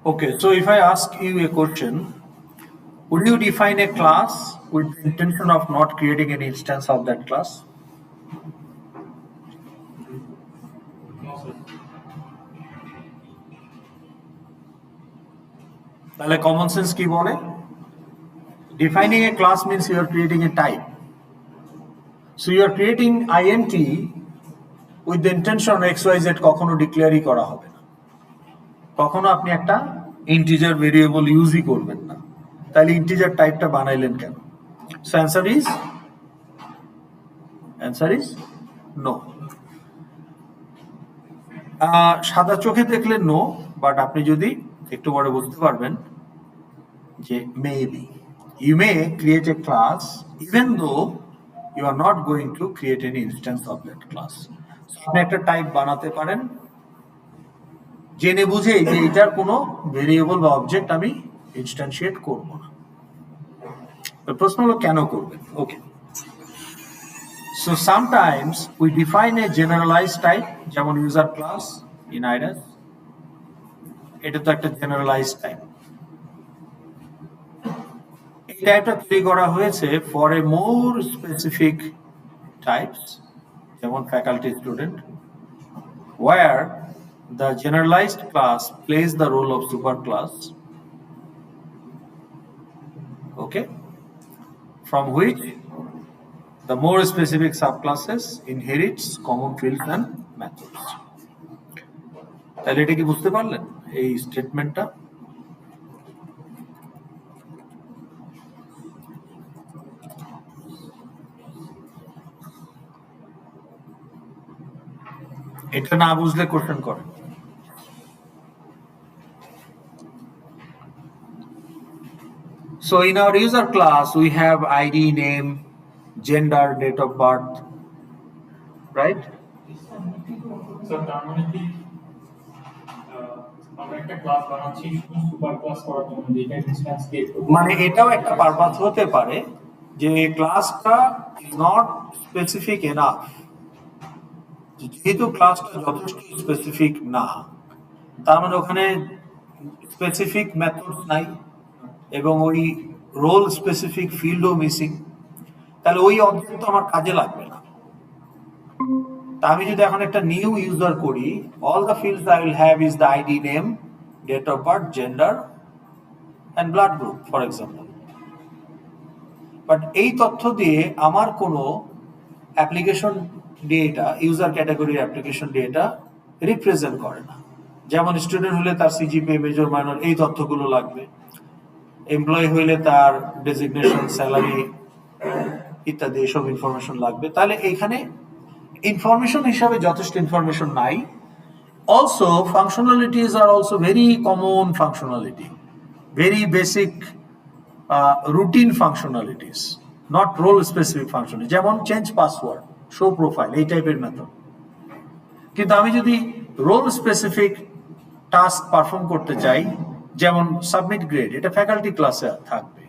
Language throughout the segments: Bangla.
Okay, so if I ask you a question, would you define a class with the intention of not creating an instance of that class? তাহলে common sense কি বলে? Defining a class means you are creating a type. So you are creating int with the intention xyz কখনো ডিক্লেয়ারই করা হবে না, কখনো আপনি একটা ইন্টিজার ভেরিয়েবল ইউজই করবেন না, তাহলে ইন্টিজার টাইপটা বানাইলেন কেন? So answer is no. সাদা চোখে দেখলে নো, বাট আপনি যদি একটু পরে বুঝতে পারবেন যে maybe you may create a class even though you are not going to create any instance of that class. আপনি একটা টাইপ বানাতে পারেন জেনে বুঝেই যে এটার কোনো ভেরিয়েবল বা অবজেক্ট আমি ইনস্ট্যান্সিয়েট করব না। তো প্রশ্ন হলো কেন করবেন? Okay, so sometimes we define a generalized type, যেমন ইউজার ক্লাস ইন আইডাস, এটা তো একটা জেনারেলাইজড টাইপ। এই টাইপটা তৈরি করা হয়েছে for a more specific types, যেমন faculty student, where the generalized class plays the role of superclass, okay, from which the more specific subclasses inherits common fields and methods. তাহলে এটা কি বুঝতে পারলেন এই স্টেটমেন্টটা? এটা না বুঝলে কোশ্চেন করেন। So in our user class we have ID, name, gender, date of birth, right? So তার মানে কি আমরা একটা ক্লাস বানাচ্ছি শুধু সুপার ক্লাস করার জন্য, যেটা ইনস্ট্যান্স ক্রিয়েট করব, মানে এটাও একটা পারপাস হতে পারে যে ক্লাসটা ইজ নট স্পেসিফিক এনাফ, যেহেতু ক্লাসটা যথেষ্ট স্পেসিফিক না, তার মানে ওখানে স্পেসিফিক মেথডস নাই এবং ওই রোল স্পেসিফিক ফিল্ডও মিসিং, তাহলে ওই অবজেক্ট তো আমার কাজে লাগবে না। তা আমি যদি এখন একটা নিউ ইউজার করি, all the fields I will have is the ID, name, date of birth, gender and blood group for example. But এই তথ্য দিয়ে আমার কোনো অ্যাপ্লিকেশন ডেটা, ইউজার ক্যাটাগরির অ্যাপ্লিকেশন ডেটা রিপ্রেজেন্ট করে না। যেমন স্টুডেন্ট হলে তার সিজিপিএ, মেজর, মাইনর, এই তথ্যগুলো লাগবে। এমপ্লয়ি হইলে তার ডেজিগনেশন, স্যালারি ইত্যাদি এসব ইনফরমেশন লাগবে। তাহলে এখানে ইনফরমেশন হিসাবে যথেষ্ট ইনফরমেশন নাই। অলসো ফাংশনালিটিস আর also very common functionality, very basic routine functionalities, not role specific functionality, যেমন চেঞ্জ পাসওয়ার্ড, শো প্রোফাইল, এই টাইপের মেথড। কিন্তু আমি যদি রোল স্পেসিফিক টাস্ক পারফর্ম করতে চাই, যেমন সাবমিট গ্রেড, এটা ফ্যাকাল্টি ক্লাসে থাকবে,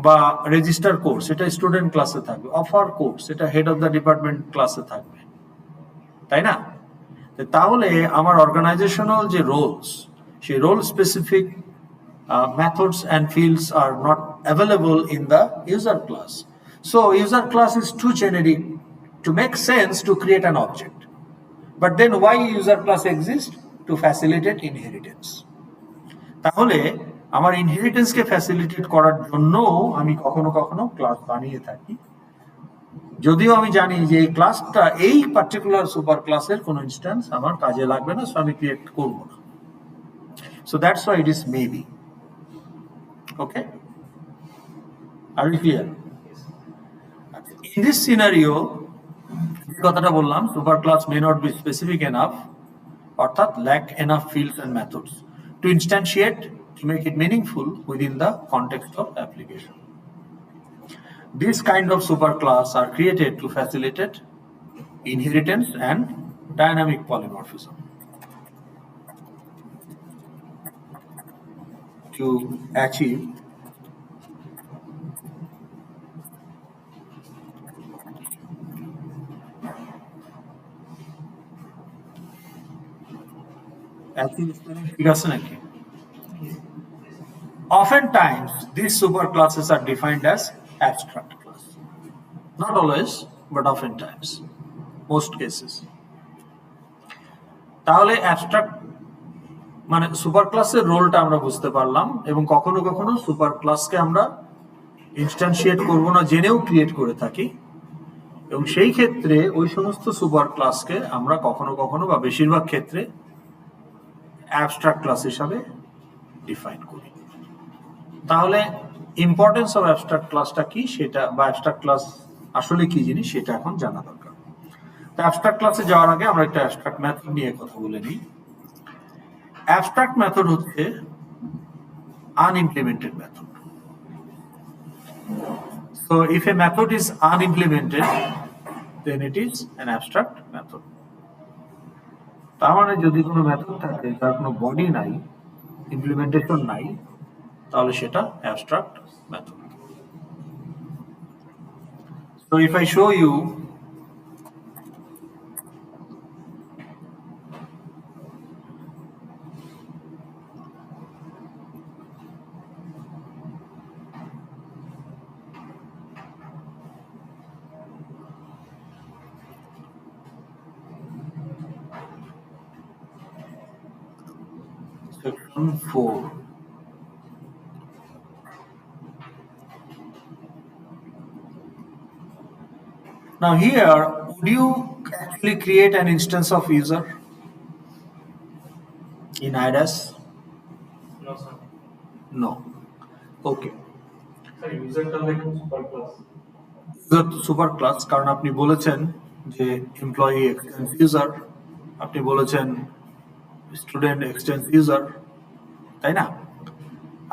বা রেজিস্টার কোর্স, এটা স্টুডেন্ট ক্লাসে থাকবে, অফার কোর্স, এটা হেড অফ দ্য ডিপার্টমেন্ট ক্লাসে থাকবে, তাই না? তাহলে আমার অর্গানাইজেশনাল যে রোলস, সেই role specific methods and fields are not available in the user class. So user class is too generic to make sense to create an object. But then why user class exists? To facilitate inheritance. তাহলে আমার ইনহেরিটেন্সকে ফ্যাসিলিটেট করার জন্য আমি কখনো কখনো ক্লাস বানিয়ে থাকি, যদিও আমি জানি যে এই ক্লাসটা এই পার্টিকুলার সুপার ক্লাসের কোনো ইনস্ট্যান্স আমার কাজে লাগবে না, সো আমি ক্রিয়েট করব না। So that's why it is maybe. Okay, are you clear? In this scenario, কথাটা বললাম, super class may not be specific enough, অর্থাৎ lack enough fields and methods to instantiate, to make it meaningful within the context of application. This kind of superclass are created to facilitate inheritance and dynamic polymorphism. To achieve ঠিক আছে নাকি? Oftentimes, these superclasses are defined as abstract class. Not always, but oftentimes, most cases. তাহলে অ্যাবস্ট্রাক্ট মানে সুপার ক্লাসের রোলটা আমরা বুঝতে পারলাম, এবং কখনো কখনো সুপার ক্লাসকে আমরা ইনস্ট্যান্সিয়েট করব না জেনেও ক্রিয়েট করে থাকি, এবং সেই ক্ষেত্রে ওই সমস্ত সুপার ক্লাসকে আমরা কখনো কখনো বা বেশিরভাগ ক্ষেত্রে অ্যাবস্ট্রাক্ট ক্লাস হিসাবে ডিফাইন করি। তাহলে ইম্পর্টেন্স অফ অ্যাবস্ট্রাক্ট ক্লাসটা কি সেটা, বা অ্যাবস্ট্রাক্ট ক্লাস আসলে কি জিনিস সেটা এখন জানা দরকার। তো অ্যাবস্ট্রাক্ট ক্লাসে যাওয়ার আগে আমরা একটা অ্যাবস্ট্রাক্ট মেথড নিয়ে কথা বলে নিই। অ্যাবস্ট্রাক্ট মেথড হচ্ছে আনইমপ্লিমেন্টেড method. So if a method is unimplemented, then it is an abstract method. তার মানে যদি কোনো মেথড থাকে যার কোনো বডি নাই, ইমপ্লিমেন্টেশন নাই, তাহলে সেটা abstract method. So if I show you section 4. Now here, would you actually create an instance of user in IDAS? No, sir. No. Okay. Sir, user like super class. Super class, কারণ আপনি বলেছেন যে এমপ্লয়ি এক্সটেন্স ইউজার, আপনি বলেছেন স্টুডেন্ট এক্সটেন্স ইউজার, তাই না?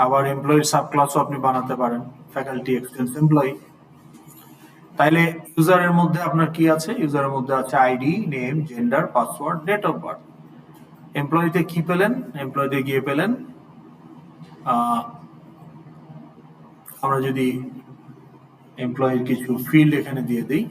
আবার এমপ্লয়ির সাব ক্লাসও আপনি বানাতে পারেন, ফ্যাকাল্টি এক্সটেন্স এমপ্লয়ি। তাইলে ইউজারের মধ্যে আপনার কি আছে? ইউজারের মধ্যে আছে ID, name, gender, password, date of birth. এমপ্লয়িতে কি পেলেন? এমপ্লয়িতে গিয়ে পেলেন, আমরা যদি এমপ্লয়ির কিছু ফিল্ড এখানে দিয়ে দিই,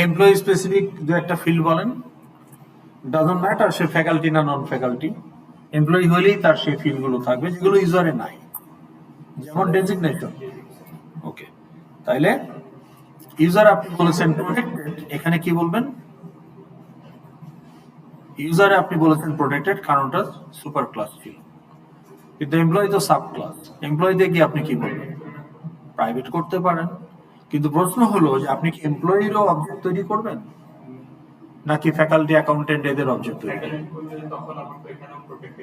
এমপ্লয়ি স্পেসিফিক দু একটা ফিল্ড বলেন, ডাজন্ট ম্যাটার সে ফ্যাকাল্টি না নন ফ্যাকাল্টি, এমপ্লয়ি হলেই তার সেই ফিল্ডগুলো থাকবে যেগুলো ইউজারে নাই, যেমন ডেজিগনেশন। ওকে, তাইলে ইউজার আপনি বলেছেন প্রোটেক্টেড, এখানে কি বলবেন? ইউজারে আপনি বলেছেন প্রোটেক্টেড, কারণ ওটা সুপার ক্লাস ফিল্ড, কিন্তু এমপ্লয়ি তো সাব ক্লাস। এমপ্লয়িতে গিয়ে আপনি কি বলবেন? প্রাইভেট করতে পারেন, কিন্তু প্রশ্ন হলো যে আপনি কি এমপ্লয়িরও অবজেক্ট তৈরি করবেন নাকি ফ্যাকাল্টি অ্যাকাউন্টেন্ট এদের অবজেক্ট তৈরি করবেন?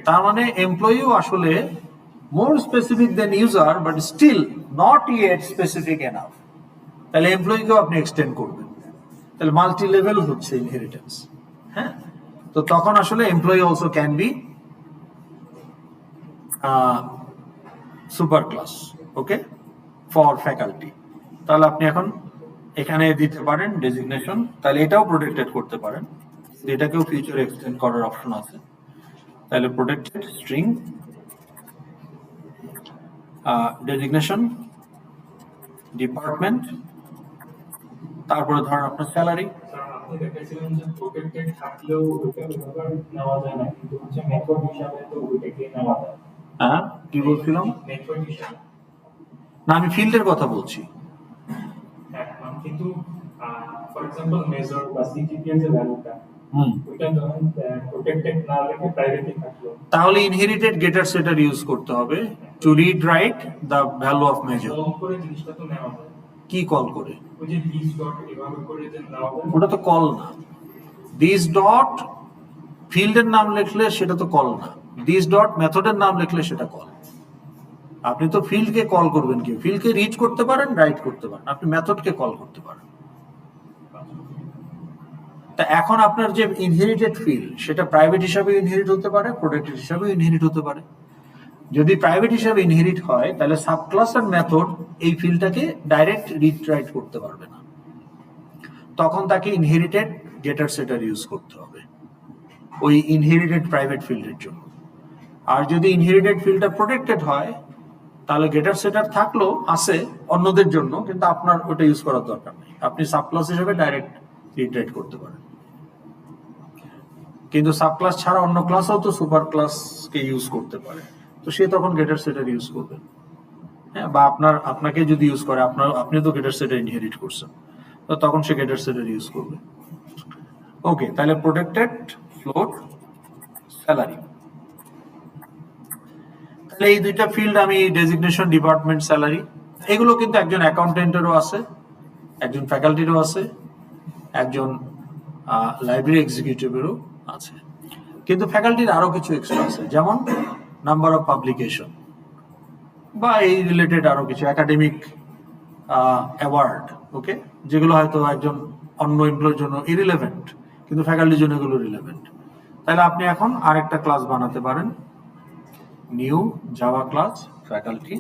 তার মানে এমপ্লয়িও আসলে more specific than user, but still not yet specific enough. তাহলে এমপ্লয়িকেও আপনি এক্সটেন্ড করবেন, তাহলে মাল্টি লেভেল হচ্ছে ইনহেরিটেন্স। হ্যাঁ, তো তখন আসলে employee also can be super class, okay, for faculty. তাহলে আপনি এখন এখানে দিতে পারেন ডেজিগনেশন, তাহলে এটাও প্রোটেক্টেড করতে পারেন, এটাকেও ফিউচার এক্সটেন্ড করার অপশন আছে। তাহলে প্রোটেক্টেড স্ট্রিং ডেজিগনেশন ডিপার্টমেন্ট, তারপরে ধরেন আপনার স্যালারি। আপনি দেখাইছিলেন যে প্রোটেক্টেড থাকলেও ওটা ব্যবহার নেওয়া যায় না, কিন্তু হচ্ছে মেথড হিসাবে তো ওইটাকে নেওয়া যায়। হ্যাঁ, কি বলছিলাম? মেথড হিসাবে না, আমি ফিল্ডের কথা বলছি। হ্যাঁ, কিন্তু ফর এক্সাম্পল মেজর বা সিজিপিএ যে ভ্যালুটা, ওইটা ধরেন প্রোটেক্টেড না রেখে প্রাইভেটলি থাকলো, তাহলে ইনহেরিটেড গেটার সেটার ইউজ করতে হবে to read write the value of major. Call করে জিনিসটা তো নেওয়া যায়। কি কল করে? ওই যে দিস ডট এভাবে করে যে নেওয়া যায়, ওটা তো কল না। দিস ডট ফিল্ডের নাম লিখলে সেটা তো কল না, দিস ডট মেথডের নাম লিখলে সেটা কল। আপনি তো ফিল্ডকে কল করবেন, কি ফিল্ডকে রিড করতে পারেন, রাইট করতে পারেন, আপনি মেথডকে কল করতে পারেন। তা এখন আপনার যে ইনহেরিটেড ফিল্ড সেটা প্রাইভেট হিসাবে ইনহেরিট হতে পারে, প্রোটেক্টেড হিসাবে ইনহেরিট হতে পারে। যদি প্রাইভেট হিসাবে ইনহেরিট হয় তাহলে সাবক্লাস আর মেথড এই ফিল্ডটাকে ডাইরেক্ট রিড রাইট করতে পারবে না, তখন তাকে ইনহেরিটেড গেটার সেটার ইউজ করতে হবে ওই ইনহেরিটেড প্রাইভেট ফিল্ডের জন্য। আর যদি ইনহেরিটেড ফিল্ডটা প্রোটেক্টেড হয় তাহলে গেটার সেটার থাকলো আছে অন্যদের জন্য, কিন্তু আপনার ওটা ইউজ করার দরকার নেই, আপনি সাব ক্লাস হিসেবে ডাইরেক্ট রিট্রাইট করতে পারেন। কিন্তু সাব ক্লাস ছাড়া অন্য ক্লাসও তো সুপার ক্লাসকে ইউজ করতে পারে, তো সে তখন গেটার সেটার ইউজ করবে। হ্যাঁ, বা আপনাকে যদি ইউজ করে, আপনি তো গেটার সেটার ইনহেরিট করছেন, তো তখন সে গেটার সেটার ইউজ করবে। ওকে, তাহলে প্রোটেক্টেড ফ্লোট স্যালারি, তাহলে এই দুইটা ফিল্ড আমি ডেজিগনেশন, ডিপার্টমেন্ট, স্যালারি, এগুলো কিন্তু একজন অ্যাকাউন্টেন্টেরও আছে, একজন ফ্যাকাল্টিরও আছে, একজন লাইব্রেরি এক্সিকিউটিভেরও আছে। কিন্তু ফ্যাকাল্টির আরো কিছু এক্সট্রা আছে, যেমন নাম্বার অফ পাবলিকেশন বা এই রিলেটেড আরো কিছু একাডেমিক অ্যাওয়ার্ড, ওকে, যেগুলো হয়তো একজন অন্য এমপ্লয়ের জন্য ইরিলেভেন্ট, কিন্তু ফ্যাকাল্টির জন্য এগুলো রিলেভেন্ট। তাহলে আপনি এখন আরেকটা ক্লাস বানাতে পারেন, new Java class faculty.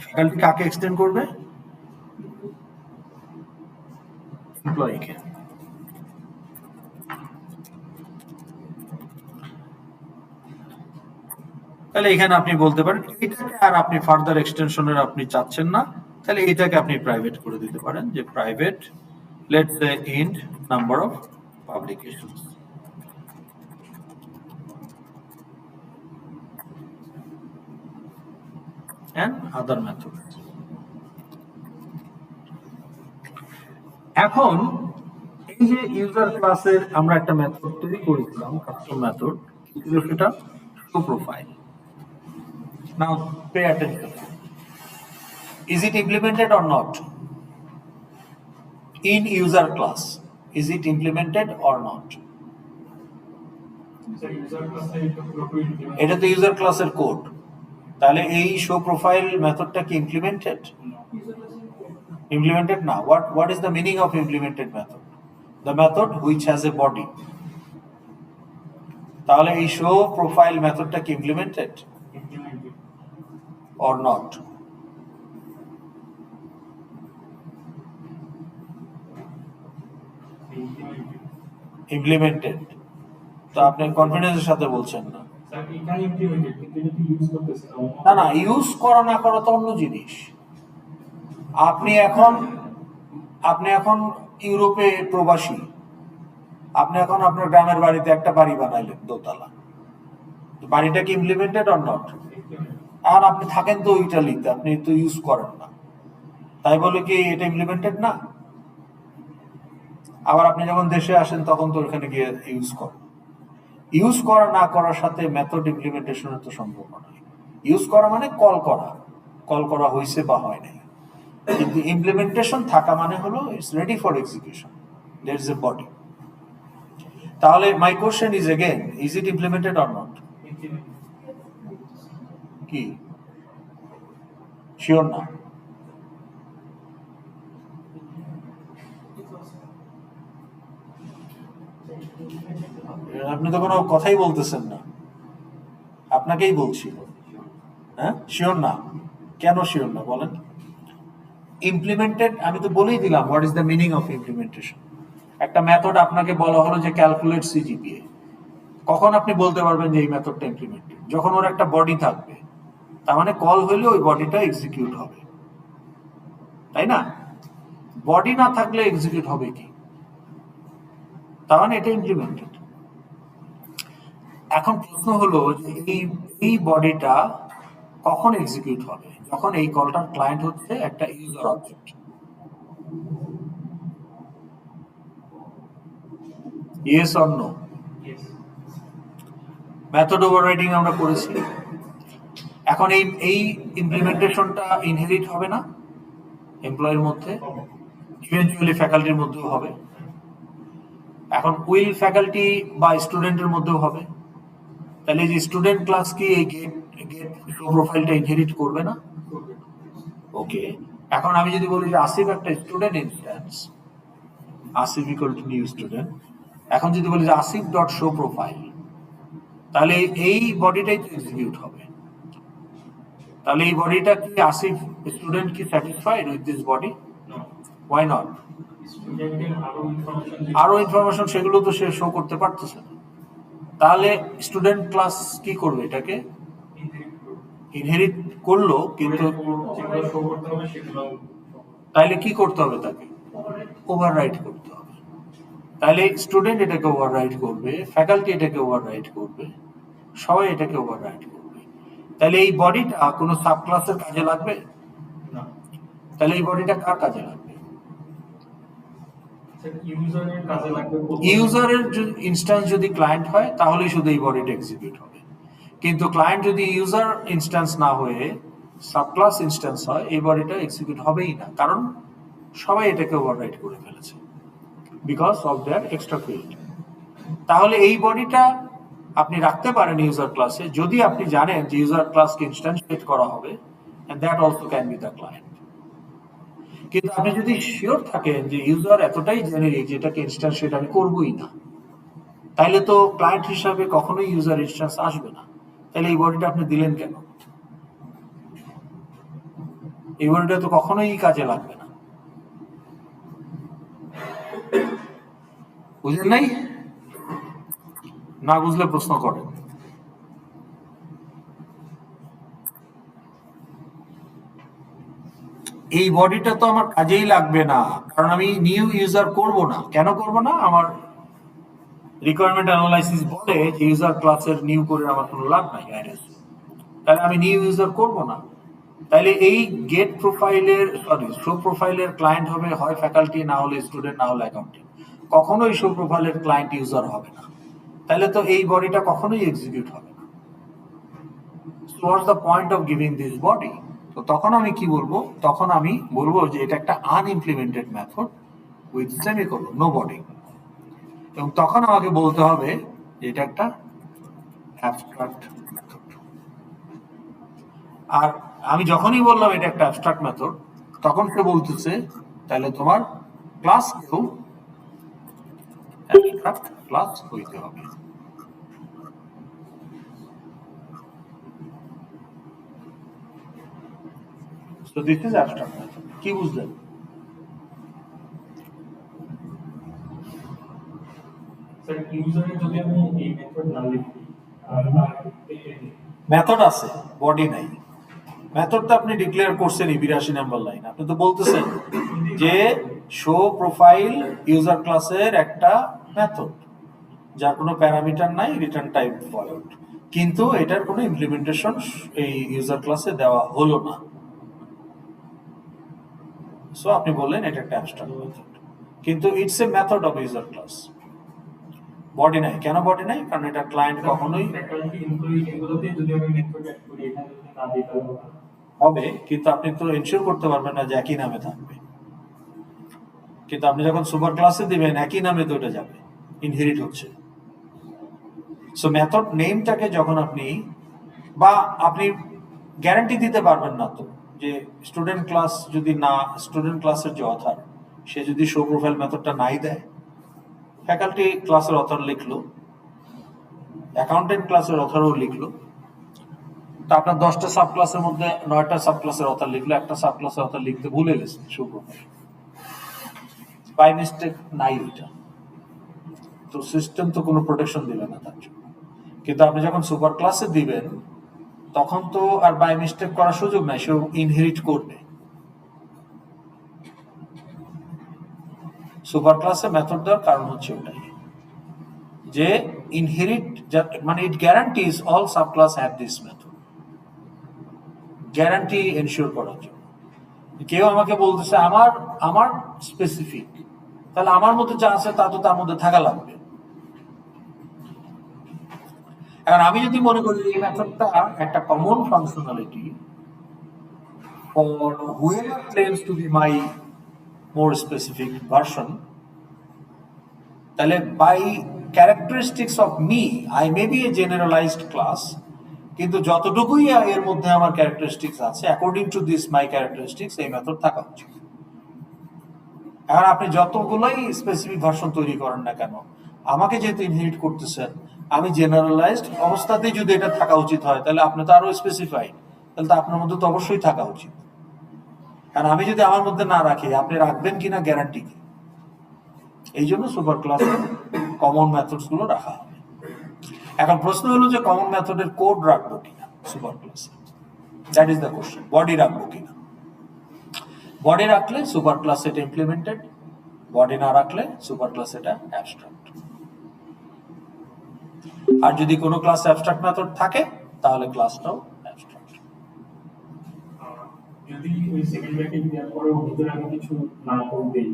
Faculty কাকে এক্সটেন্ড করবে? এমপ্লয়িকে। তাহলে এখানে আপনি বলতে পারেন এটাকে আর আপনি ফার্দার এক্সটেনশনের আপনি চাচ্ছেন না, তাহলে এটাকে আপনি প্রাইভেট করে দিতে পারেন, যে private let's say int number of publications and other methods. এখন এই যে ইউজার ক্লাসের আমরা একটা মেথড তৈরি করেছিলাম, কাস্টম মেথড, সেটা show profile. Now pay attention, is it implemented or not in user class? Is it implemented or not? এটা তো ইউজার ক্লাসের কোড, তাহলে এই শো প্রোফাইল মেথডটা কি implemented? Implemented now. What is the meaning of implemented method? The method which has a body. তাহলে এই শো প্রোফাইল মেথডটা কি ইমপ্লিমেন্টেড or not? ইমপ্লিমেন্টেড। তো আপনি কনফিডেন্সের সাথে বলছেন না। না না, ইউজ করা না করা তো অন্য জিনিস। আপনি এখন ইউরোপে প্রবাসী, আপনি এখন আপনার গ্রামের বাড়িতে একটা বাড়ি বানাইলেন দোতলা, বাড়িটা কি ইমপ্লিমেন্টেড অর নট? আর আপনি থাকেন তো ইটালিতে, আপনি তো ইউজ করেন না, তাই বলে কি এটা ইমপ্লিমেন্টেড না? আবার আপনি যখন দেশে আসেন তখন তো ওখানে গিয়ে ইউজ করেন। ইউজ করা না করার সাথে মেথড ইমপ্লিমেন্টেশনের তো সম্পর্ক নয়। ইউজ করা মানে কল করা হয়েছে বা হয় নাই, কিন্তু ইমপ্লিমেন্টেশন থাকা মানে হলো it's ready for execution, there is a body. তাহলে my question is again, is it implemented or not? কি শিওর না? আপনি তো কোনো কথাই বলতেছেন না, আপনাকেই বলছি। হ্যাঁ, শিওর না? কেন শিওর না বলেন? ইমপ্লিমেন্টেড, আমি তো বলেই দিলাম what is the meaning of implementation. একটা মেথড আপনাকে বলা হলো যে ক্যালকুলেট সিজিপিএ, কখন আপনি বলতে পারবেন যে এই মেথডটা ইমপ্লিমেন্টেড? যখন ওর একটা বডি থাকবে, তার মানে কল হইলে ওই বডিটা এক্সিকিউট হবে, তাই না? বডি না থাকলে এক্সিকিউট হবে কি? তার মানে এটা ইমপ্লিমেন্টেড। এখন প্রশ্ন হলো যে এই বডিটা কখন এক্সিকিউট হবে? যখন এই কলটার ক্লায়েন্ট হচ্ছে একটা user object. Yes or no? Method overriding আমরা করেছি। এখন এই ইমপ্লিমেন্টেশনটা ইনহেরিট হবে না এমপ্লয়ের মধ্যে, ইভেন্চুয়ালি ফ্যাকাল্টির মধ্যেও হবে। এখন উইল ফ্যাকাল্টি বা স্টুডেন্টের মধ্যেও হবে। তাহলে যে স্টুডেন্ট ক্লাস কি এই গেট শো প্রোফাইলটা ইনহেরিট করবে না? ওকে, এখন আমি যদি বলি যে আসিফ একটা student instance, Asif equal to new student, এখন যদি বলি যে আসিফ ডট শো প্রোফাইল, তাহলে এই বডিটাই তো এক্সিকিউট হবে। তাহলে এই বডিটা কি আসিফ স্টুডেন্ট কি satisfied with this body? Why not? আরো ইনফরমেশন সেগুলো তো সে শো করতে পারতেছে না। তাহলে স্টুডেন্ট ক্লাস কি করবে? এটাকে ইনহেরিট করলো কিন্তু যেগুলো শো করতে হবে সেগুলো তাইলে কি করতে হবে তাকে? ওভাররাইট করতে হবে। তাহলে স্টুডেন্ট এটাকে ওভাররাইট করবে, ফ্যাকাল্টি এটাকে ওভাররাইট করবে, সবাই এটাকে ওভাররাইট করবে। তাহলে এই বডিটা কোনো সাব ক্লাসের কাজে লাগবে না। তাহলে এই বডিটা কার কাজে লাগবে? ইউজারের কাজে লাগবে। ইউজারের ইনস্ট্যান্স যদি ক্লায়েন্ট হয় তাহলেই শুধু এই বডিটা এক্সিকিউট হবে, কিন্তু ক্লায়েন্ট যদি ইউজার ইনস্ট্যান্স না হয়ে সাবক্লাস ইনস্ট্যান্স হয় এই বডিটা এক্সিকিউট হবেই না, কারণ সবাই এটাকে ওভাররাইট করে ফেলেছে because of their extra field. তাহলে এই বডিটা আপনি রাখতে পারেন ইউজার ক্লাসে যদি আপনি জানেন যে ইউজার ক্লাসকে ইনস্ট্যান্সিয়েট করা হবে, and that also can be the client. কিন্তু আপনি যদি শিওর থাকেন যে ইউজার এতটাই জেনারিক যে এটাকে ইনস্ট্যান্সিয়েট আমি করবই না, তাইলে তো ক্লায়েন্ট হিসাবে কখনোই ইউজার ইনস্ট্যান্স আসবে না। তাহলে এই বডিটা আপনি দিলেন কেন? এই বডিটা তো কখনোই কাজে লাগবে না। বুঝলেন নাই? না বুঝলে প্রশ্ন করেন। এই বডিটা তো আমার কাজেই লাগবে না, কারণ আমি নিউ ইউজার করব না। কেন করব না? আমার রিকোয়ারমেন্ট অ্যানালাইসিস বলে যে ইউজার ক্লাসের নিউ করে আমার কোনো লাভ নাই, তাহলে আমি নিউ ইউজার করব না। তাহলে এই গেট প্রোফাইলের শো প্রোফাইলের ক্লায়েন্ট হবে হয় ফ্যাকাল্টি, না হলে স্টুডেন্ট, না হলে অ্যাকাউন্টেন্ট। কখনোই শো প্রোফাইলের ক্লায়েন্ট ইউজার হবে না। তাহলে তো এই বডিটা কখনোই এক্সিকিউট হবে না। So what's the point of giving this body? তো তখন আমি কি বলবো? তখন আমি বলবো যে এটা একটা unimplemented method with semicolon, no body. এবং তখন আমাকে বলতে হবে যে এটা একটা অ্যাবস্ট্রাক্ট মেথড। আর আমি যখনই বললাম এটা একটা অ্যাবস্ট্রাক্ট মেথড, তখন সে বলতেছে তাহলে তোমার ক্লাসকেও অ্যাবস্ট্রাক্ট ক্লাস হইতে হবে। So this is abstract method. কি বুঝলেন? স্যার ইউজারের যদি আমি এই মেথড না লিখি আর মেথড আছে, বডি নাই। মেথডটা আপনি ডিক্লেয়ার করছেন 82 নাম্বার লাইন। আপনি তো বলতেছেন যে শো প্রোফাইল ইউজার ক্লাসের একটা মেথড যার কোনো প্যারামিটার নাই, রিটার্ন টাইপ ভয়েড, কিন্তু এটার কোনো ইমপ্লিমেন্টেশন এই ইউজার ক্লাসে দেওয়া হলো না। সো আপনি বললেন এটা একটা অ্যাবস্ট্রাক্ট মেথড, কিন্তু it's a method of user class. Body নাই। কেন বডি নাই? কারণ এটা ক্লায়েন্ট কখনোই ফ্যাকাল্টি এমপ্লয়ি এগুলোতে যদি আমি মেথড অ্যাড করি এখানে যদি না দিই তাহলে হবে, কিন্তু আপনি তো এনশিওর করতে পারবেন না যে একই নামে থাকবে। কিন্তু আপনি যখন সুপার ক্লাসে দিবেন একই নামে তো এটা যাবে, ইনহেরিট হচ্ছে। সো মেথড নেমটাকে যখন আপনি বা আপনি গ্যারান্টি দিতে পারবেন না তো যে স্টুডেন্ট ক্লাস যদি না, স্টুডেন্ট ক্লাসের যে অথার সে যদি শো প্রোফাইল মেথডটা নাই দেয়, ফ্যাকাল্টি ক্লাসের অথার লিখলো, অ্যাকাউন্টেন্ট ক্লাসের অথারও লিখলো, তা আপনার 10টা সাব ক্লাসের মধ্যে 9টা সাব ক্লাসের অথার লিখলো, একটা সাব ক্লাসের অথার লিখতে ভুলে গেছে শো প্রোফাইল, বাই মিস্টেক নাই ওইটা, তো সিস্টেম তো কোনো প্রোটেকশন দিবে না তার জন্য। কিন্তু আপনি যখন সুপার ক্লাসে দিবেন তখন তো আর বাই মিস্টেক করার সুযোগ নাই, সে ইনহেরিট করবে। সুপার ক্লাসে মেথড দেওয়ার কারণ হচ্ছে ওটাই যে ইনহেরিট, মানে it guarantees all sub class have this method, guarantee ensure করার জন্য। কেউ আমাকে বলতেছে আমার আমার স্পেসিফিক, তাহলে আমার মধ্যে যা আছে তা তো তার মধ্যে থাকা লাগবে। এখন আমি যদি মনে করি এই মেথডটা একটা common functionality for whoever claims to be my more specific version, তাহলে by characteristics of me I may be a generalized class, কিন্তু যতটুকুই এর মধ্যে আমার ক্যারেক্টারিস্টিক্স আছে according to this my characteristics এই মেথড থাকা উচিত। এখন আপনি যতগুলোই স্পেসিফিক ভার্সন তৈরি করেন না কেন, আমাকে যেহেতু ইনহেরিট করতেছেন, আমি জেনারেলাইজড অবস্থাতেই যদি এটা থাকা উচিত হয়, তাহলে আপনি তো আরো স্পেসিফাইড, তাহলে তো আপনার মধ্যে তো অবশ্যই থাকা উচিত। কারণ আমি যদি আমার মধ্যে না রাখি, আপনি রাখবেন কিনা গ্যারান্টি কি? এই জন্য সুপার ক্লাসে কমন মেথডস গুলো রাখা হবে। এখন প্রশ্ন হলো যে কমন মেথডের কোড রাখবো কিনা সুপার ক্লাসে। That is the question. Body রাখবো কিনা, বডি রাখলে সুপার ক্লাস এটা ইমপ্লিমেন্টেড, বডি না রাখলে সুপার ক্লাস এটা অ্যাবস্ট্রাক্ট। আর যদি কোনো ক্লাস অ্যাবস্ট্রাক্ট মেথড থাকে তাহলে ক্লাসটাও অ্যাবস্ট্রাক্ট। যদি ওই সেকেন্ড ব্র্যাকেট দেওয়ার পরেও ভিতরে আমি কিছু না করে দেই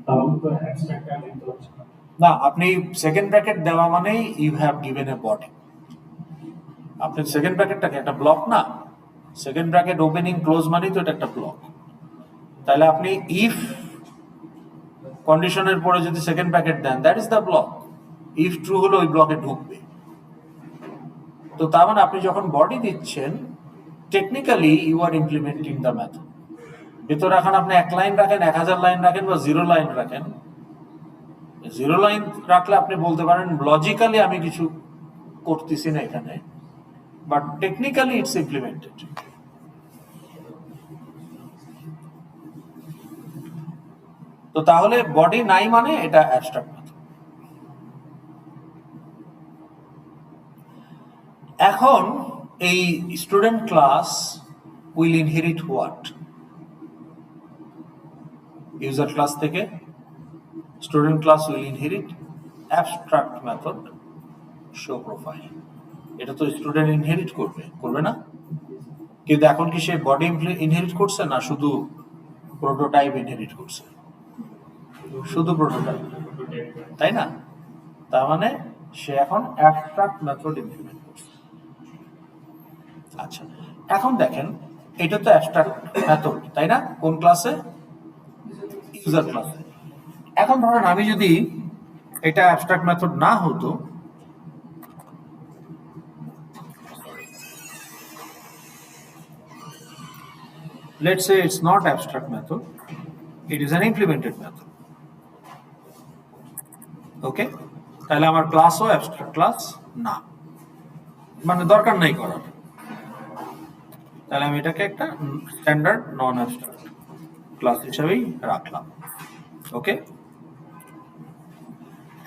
তাহলে তো অ্যাবস্ট্রাক্টটা লিখতে হচ্ছে না। না, আপনি সেকেন্ড ব্র্যাকেট দেওয়া মানেই you have given a body. আপনি সেকেন্ড ব্র্যাকেটটাকে একটা ব্লক না, সেকেন্ড ব্র্যাকেট ওপেনিং ক্লোজ মানেই তো এটা একটা ব্লক। তাহলে আপনি ইফ কন্ডিশনের পরে যদি second bracket then that is the block. If true হলে ওই ব্লকে ঢুকবে। তো তার মানে আপনি যখন বডি দিচ্ছেন technically you are implementing the method. ভিতরে এখন আপনি 1 লাইন রাখেন, 1000 লাইন রাখেন বা 0 লাইন রাখেন, 0 লাইন রাখলে আপনি বলতে পারেন লজিক্যালি আমি কিছু করতেছি না এখানে, বাট টেকনিক্যালি ইটস ইমপ্লিমেন্টেড। তো তাহলে বডি নাই মানে এটা অ্যাবস্ট্রাক্ট মেথড। এখন এই student class will inherit what? User class থেকে student class will inherit abstract method show profile. এটা তো স্টুডেন্ট ইনহেরিট করবে, করবে না? কিন্তু এখন কি সে বডি ইনহেরিট করছে না শুধু প্রোটোটাইপ ইনহেরিট করছে? শুধু প্রোটোটাইপ, তাই না? তার মানে সে এখন অ্যাবস্ট্রাক্ট মেথড ইমপ্লিমেন্ট করছে। আচ্ছা, এখন দেখেন এটা তো অ্যাবস্ট্রাক্ট মেথড, তাই না? কোন ক্লাসে? ইউজার ক্লাসে। এখন ধরেন আমি যদি এটা অ্যাবস্ট্রাক্ট মেথড না হতো, let's say it's not abstract method, it is an implemented method. ওকে, তাহলে আমার ক্লাসও অ্যাবস্ট্রাক্ট ক্লাস না, মানে দরকার নাই করার। তাহলে আমি এটাকে একটা স্ট্যান্ডার্ড নন অ্যাবস্ট্রাক্ট ক্লাস হিসেবেই রাখলাম। ওকে,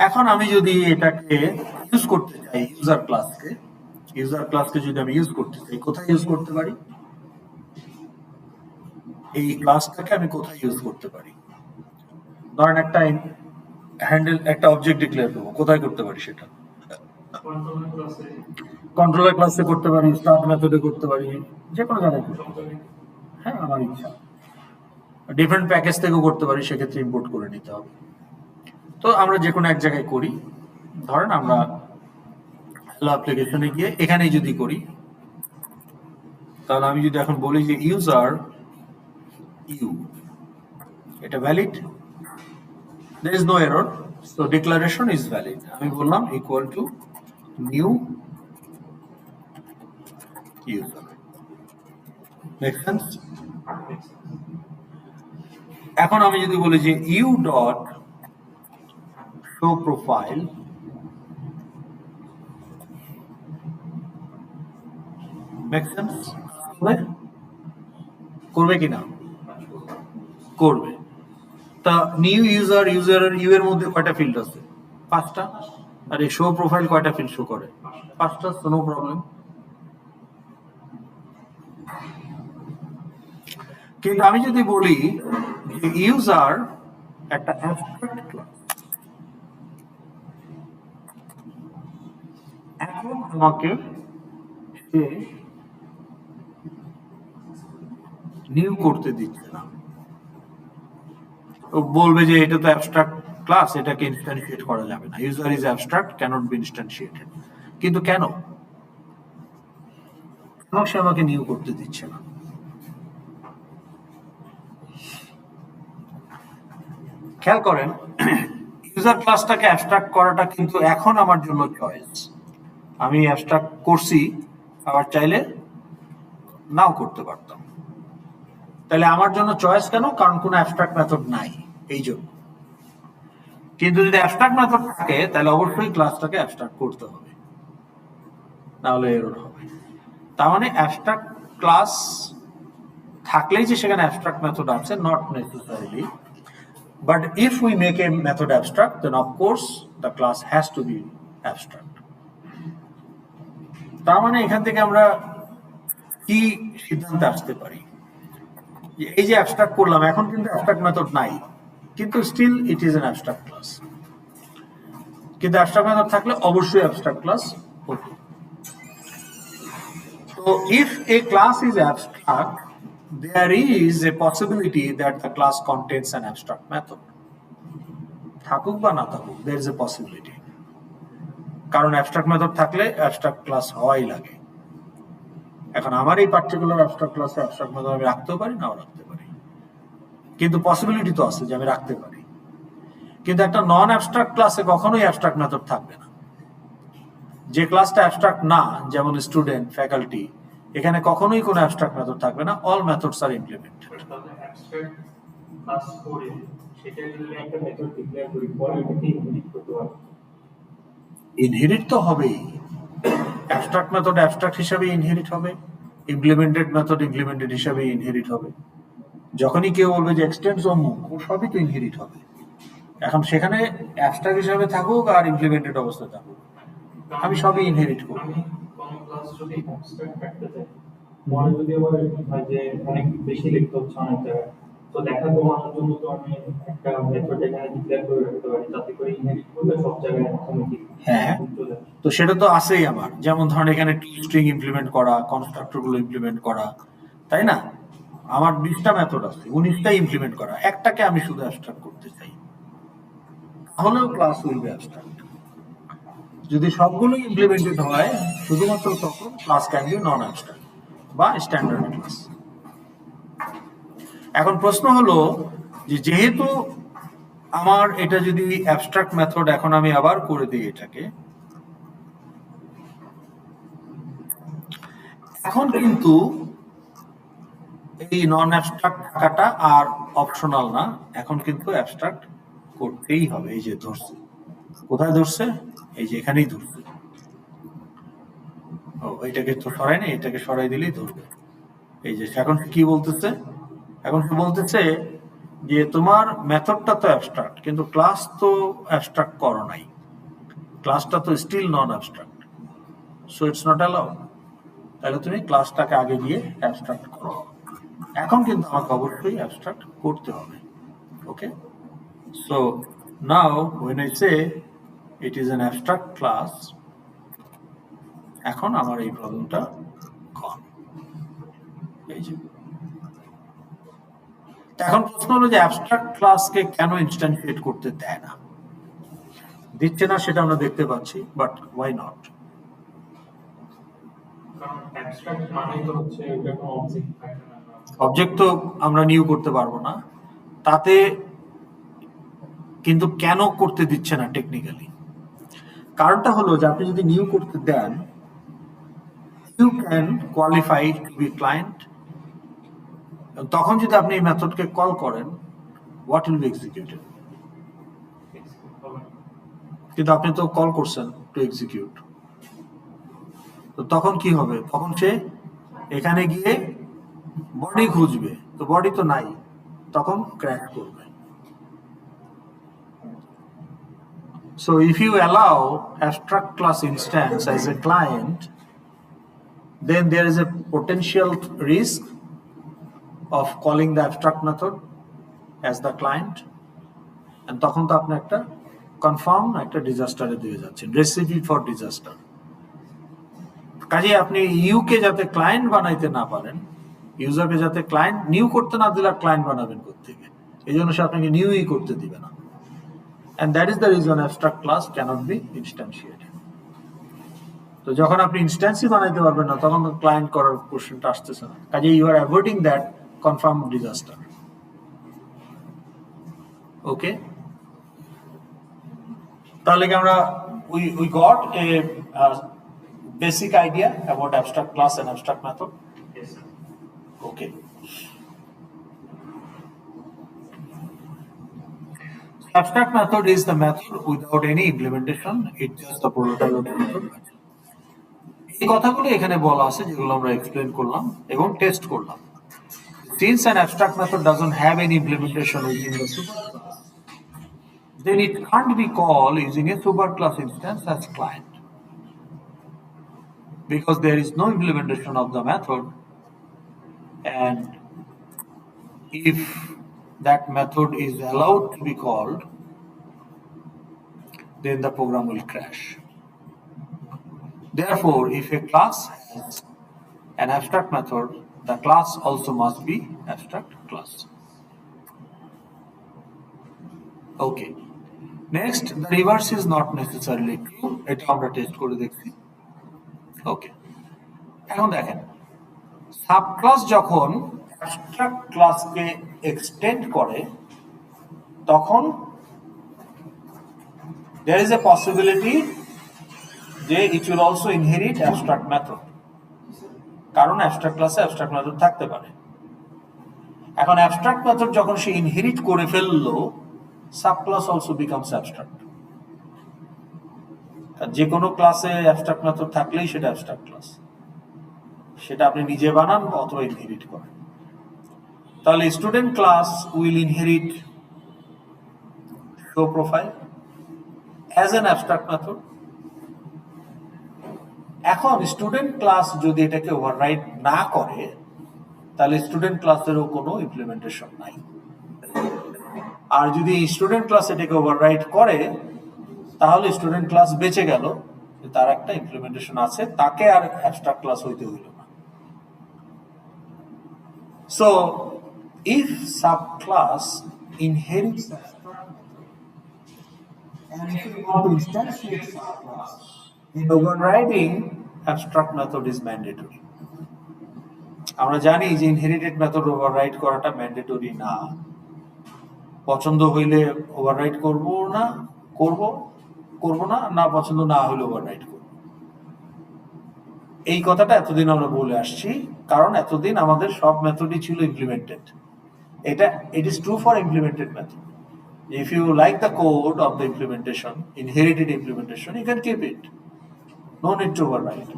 এখন আমি যদি এটাকে ইউজ করতে চাই, ইউজার ক্লাসকে যদি আমি ইউজ করতে চাই, কোথায় ইউজ করতে পারি? এই ক্লাসটাকে আমি কোথায় ইউজ করতে পারি? ধরেন একটা হ্যান্ডেল, একটা অবজেক্ট ডিক্লেয়ার করবো, কোথায় করতে পারি সেটা? কন্ট্রোলার ক্লাসে করতে পারি, স্টার্ট মেথডে করতে পারি, যে কোনো জায়গায় করতে পারি। হ্যাঁ, আমার ইচ্ছা। ডিফারেন্ট প্যাকেজ থেকেও করতে পারি, সেক্ষেত্রে ইম্পোর্ট করে নিতে হবে। তো আমরা যে কোনো এক জায়গায় করি, ধরেন আমরা হ্যালো অ্যাপ্লিকেশনে গিয়ে এখানেই যদি করি, তাহলে আমি যদি এখন বলি যে ইউজার ইউ, এটা valid, there is no error, so declaration is valid. আমি বললাম equal to new user. Make sense? এখন আমি যদি বলি যে u dot show profile, make sense? করবে কিনা? করবে। তা নিউ ইউজার, ইউজারের ইউ এর মধ্যে কয়টা ফিল্ড আছে? 5টা। আর এই শো প্রোফাইল কয়টা ফিল্ড শো করে? 5টা। So no problem. কিন্তু আমি যদি বলি যে ইউজার একটা অ্যাবস্ট্রাক্ট ক্লাস, এখন আমাকে সে নিউ করতে দিচ্ছে না, বলবে যে এটা তো অ্যাবস্ট্রাক্ট ক্লাস, এটাকে ইনস্ট্যান্টিয়েট করা যাবে না, user is abstract, cannot be instantiated. কিন্তু কেন সে আমাকে নিউ করতে দিচ্ছে না? খেয়াল করেন, ইউজার ক্লাসটাকে অ্যাবস্ট্রাক্ট করাটা কিন্তু এখন আমার জন্য চয়েস। আমি অ্যাবস্ট্রাক্ট করছি, আবার চাইলে নাও করতে পারতাম। তাহলে আমার জন্য চয়েস কেন? কারণ কোনো অ্যাবস্ট্রাক্ট মেথড নাই, এই জন্য। কিন্তু যদি অ্যাবস্ট্রাক্ট মেথড থাকে তাহলে অবশ্যই ক্লাসটাকে অ্যাবস্ট্রাক্ট করতে হবে, নাহলে এরর হবে। তার মানে অ্যাবস্ট্রাক্ট ক্লাস থাকলেই যে সেখানে অ্যাবস্ট্রাক্ট মেথড আছে, not necessarily. But if we make a method abstract, then of course the class has to be abstract. তার মানে এখান থেকে আমরা কি কি সিদ্ধান্তে আসতে পারি? এই যে অ্যাবস্ট্রাক্ট করলাম, এখন কিন্তু অ্যাবস্ট্রাক্ট মেথড নাই, কিন্তু still it is an abstract class. কিন্তু অ্যাবস্ট্রাক্ট মেথড থাকলে অবশ্যই অ্যাবস্ট্রাক্ট ক্লাস হতো। So if a class is abstract, there is a possibility that the class contains an abstract method. থাকুক বা না থাকুক, there is a possibility. কারণ অ্যাবস্ট্রাক্ট মেথড থাকলে অ্যাবস্ট্রাক্ট ক্লাস হওয়াই লাগে। এখন আমার এই পার্টিকুলার অ্যাবস্ট্রাক্ট ক্লাসে অ্যাবস্ট্রাক্ট মেথড আমি রাখতেও পারি, নাও রাখতে পারি, কিন্তু পসিবিলিটি তো আছে যে আমি রাখতে পারি। কিন্তু একটা নন অ্যাবস্ট্রাক্ট ক্লাসে কখনোই অ্যাবস্ট্রাক্ট মেথড থাকবে না। যে ক্লাসটা অ্যাবস্ট্রাক্ট না, যেমন স্টুডেন্ট, ফ্যাকাল্টি, এখানে কখনোই কোনো অ্যাবস্ট্রাক্ট মেথড থাকবে না, অল মেথডস আর ইমপ্লিমেন্টেড। অ্যাবস্ট্রাক্ট ক্লাস করে সেটা যদি একটা মেথড ডিক্লেয়ার করি, পরে এটাকে ইনহেরিট করতে পারবো। ইনহেরিট তো হবেই, অ্যাবস্ট্রাক্ট মেথড অ্যাবস্ট্রাক্ট হিসাবে ইনহেরিট হবে, ইমপ্লিমেন্টেড মেথড ইমপ্লিমেন্টেড হিসাবে ইনহেরিট হবে। যখনই কেউ বলবে যে এক্সটেন্স অমুক, ও সবই তো ইনহেরিট হবে। এখন সেখানে অ্যাবস্ট্রাক্ট হিসাবে থাকুক আর ইমপ্লিমেন্টেড অবস্থায় থাকুক, আমি সবই ইনহেরিট করব। আমি কোন ক্লাস যদি অ্যাবস্ট্রাক্ট রাখতে চাই, পরে যদি আবার এরকম হয় যে অনেক বেশি লিখতে হচ্ছে অনেক জায়গায়, তো দেখা কমানোর জন্য তো আমি একটা মেথড এখানে ডিক্লেয়ার করে রাখতে পারি, যাতে করে ইনহেরিট করলে সব জায়গায় অটোমেটিক হ্যাঁ, তো সেটা তো আছেই আমার। যেমন ধরেন এখানে স্ট্রিং ইমপ্লিমেন্ট করা, কনস্ট্রাক্টর গুলো ইমপ্লিমেন্ট করা, তাই না? আমার 20টা মেথড আছে, 19টা ইমপ্লিমেন্ট করা, একটাকে আমি শুধু অ্যাবস্ট্রাক্ট করতে চাই, তাহলেও ক্লাস উইল বি অ্যাবস্ট্রাক্ট। যদি সবগুলো ইমপ্লিমেন্টেড হয়, শুধুমাত্র তখন class can be non abstract বা স্ট্যান্ডার্ড ক্লাস। এখন প্রশ্ন হলো যে যেহেতু আমার এটা যদি অ্যাবস্ট্রাক্ট মেথড, এখন আমি আবার করে দিই এটাকে, এখন কিন্তু এই নন অ্যাবস্ট্রাক্ট থাকাটা আর অপশনাল না, এখন কিন্তু অ্যাবস্ট্রাক্ট করতেই হবে। এই যে ধরছে, কোথায় ধরছে? এই যে এখানেই ধরছে। ও, এটাকে তো সরাই না, এটাকে সরাই দিলেই ধরবে। এই যে এখন কি বলতেছে? এখন কি বলতেছে যে তোমার মেথডটা তো অ্যাবস্ট্রাক্ট, কিন্তু ক্লাস তো অ্যাবস্ট্রাক্ট করো নাই, ক্লাসটা তো still non abstract, so it's not allowed. তাহলে তুমি ক্লাসটাকে আগে গিয়ে অ্যাবস্ট্রাক্ট করো। এখন কিন্তু আমাকে অবশ্যই অ্যাবস্ট্রাক্ট করতে হবে। Okay, so now when I say it is an abstract class, এখন আমার এই প্রবলেমটা gone। এই যে এখন প্রশ্ন হলো যে অ্যাবস্ট্রাক্ট ক্লাসকে কেন ইনস্ট্যান্টিয়েট করতে দেয় না? দিচ্ছে না সেটা আমরা দেখতে পাচ্ছি, বাট ওয়াই নট? কারণ অ্যাবস্ট্রাক্ট মানেই তো হচ্ছে এটা কোনো অবজেক্ট থাকে না। অবজেক্ট তো আমরা নিউ করতে পারবো না, তাতে কিন্তু কেন করতে দিচ্ছে না টেকনিক্যালি? কারণটা হলো যে আপনি যদি নিউ করতে দেন, you can qualify to be client, তখন যদি আপনি এই মেথডকে কল করেন, হোয়াট উইল বি এক্সিকিউটেড? কিন্তু আপনি তো কল করছেন টু এক্সিকিউট, তো তখন কি হবে? তখন সে এখানে গিয়ে বডি খুঁজবে, তো বডি তো নাই, তখন ক্র্যাশ করবে। So if you allow abstract class instance as a client, then there is a potential risk of calling the abstract method as the client, and তখন তো আপনি একটা কনফার্ম একটা ডিজাস্টারে দিয়ে যাচ্ছেন, রেসিপি ফর ডিজাস্টার। কাজে আপনি ইউকে যাতে ক্লায়েন্ট বানাইতে না পারেন, ইউজারকে যাতে ক্লায়েন্ট নিউ করতে না দিলে ক্লায়েন্ট বানাবেন কোত্থেকে? এই জন্য সে আপনাকে নিউই করতে দিবে না। And that is the reason abstract class cannot be instantiated. তো যখন আপনি ইনস্ট্যান্সই বানাইতে পারবেন না, তখন ক্লায়েন্ট করার কোশ্চেনটা আসতেছে না। কাজে you are avoiding that confirm disaster. Okay, তাহলে কি আমরা we got a basic idea about abstract class and abstract method? Yes, sir. Okay. Abstract method is the method without any implementation. It's just the prototype of the method. এই কথাগুলো এখানে বলা আছে, যেগুলো আমরা এক্সপ্লেন করলাম এবং টেস্ট করলাম। Since an abstract method doesn't have any implementation within the superclass, then it can't be called using a superclass instance as client. Because there is no implementation of the method, and if that method is allowed to be called, then the program will crash. Therefore, if a class has an abstract method, the class also must be abstract class. Okay. Next, the reverse is not necessarily true. এটা আমরা টেস্ট করে দেখছি। ওকে, এখন দেখেন সাবক্লাস যখন অ্যাবস্ট্রাক্ট ক্লাসকে এক্সটেন্ড করে তখন there is a possibility যে it will also inherit abstract method, কারণ অ্যাবস্ট্রাক্ট ক্লাসে অ্যাবস্ট্রাক্ট মেথড থাকতে পারে। এখন অ্যাবস্ট্রাক্ট মেথড যখন সে ইনহেরিট করে ফেললো, সাবক্লাস অলসো বিকামস অ্যাবস্ট্রাক্ট। যে কোনো ক্লাসে অ্যাবস্ট্রাক্ট মেথড থাকলেই সেটা অ্যাবস্ট্রাক্ট ক্লাস, সেটা আপনি নিজে বানান অথবা ইনহেরিট করেন। তাহলে student class will inherit show profile as an abstract method. এখন স্টুডেন্ট ক্লাস যদি এটাকে ওভাররাইড না করে তাহলে স্টুডেন্ট ক্লাসেরও কোনো ইমপ্লিমেন্টেশন নাই। আর যদি স্টুডেন্ট ক্লাস এটাকে ওভাররাইড করে তাহলে স্টুডেন্ট ক্লাস বেঁচে গেল, তার একটা ইমপ্লিমেন্টেশন আছে, তাকে আর অ্যাবস্ট্রাক্ট ক্লাস হইতে হইল না। So if subclass inherits abstract method and if you want to instantiate subclass, then overriding abstract method is mandatory. আমরা জানি যে ইনহেরিটেড মেথড ওভাররাইড করাটা ম্যান্ডেটরি না। পছন্দ হইলে ওভাররাইড করব না, করব না, না পছন্দ না হইলে ওভাররাইড করব। এই কথাটা এতদিন আমরা বলে আসছি, কারণ এতদিন আমাদের সব মেথডই ছিল implemented. it is true for implemented method. If you like the code of the implementation, inherited implementation, you can keep it. No need to override.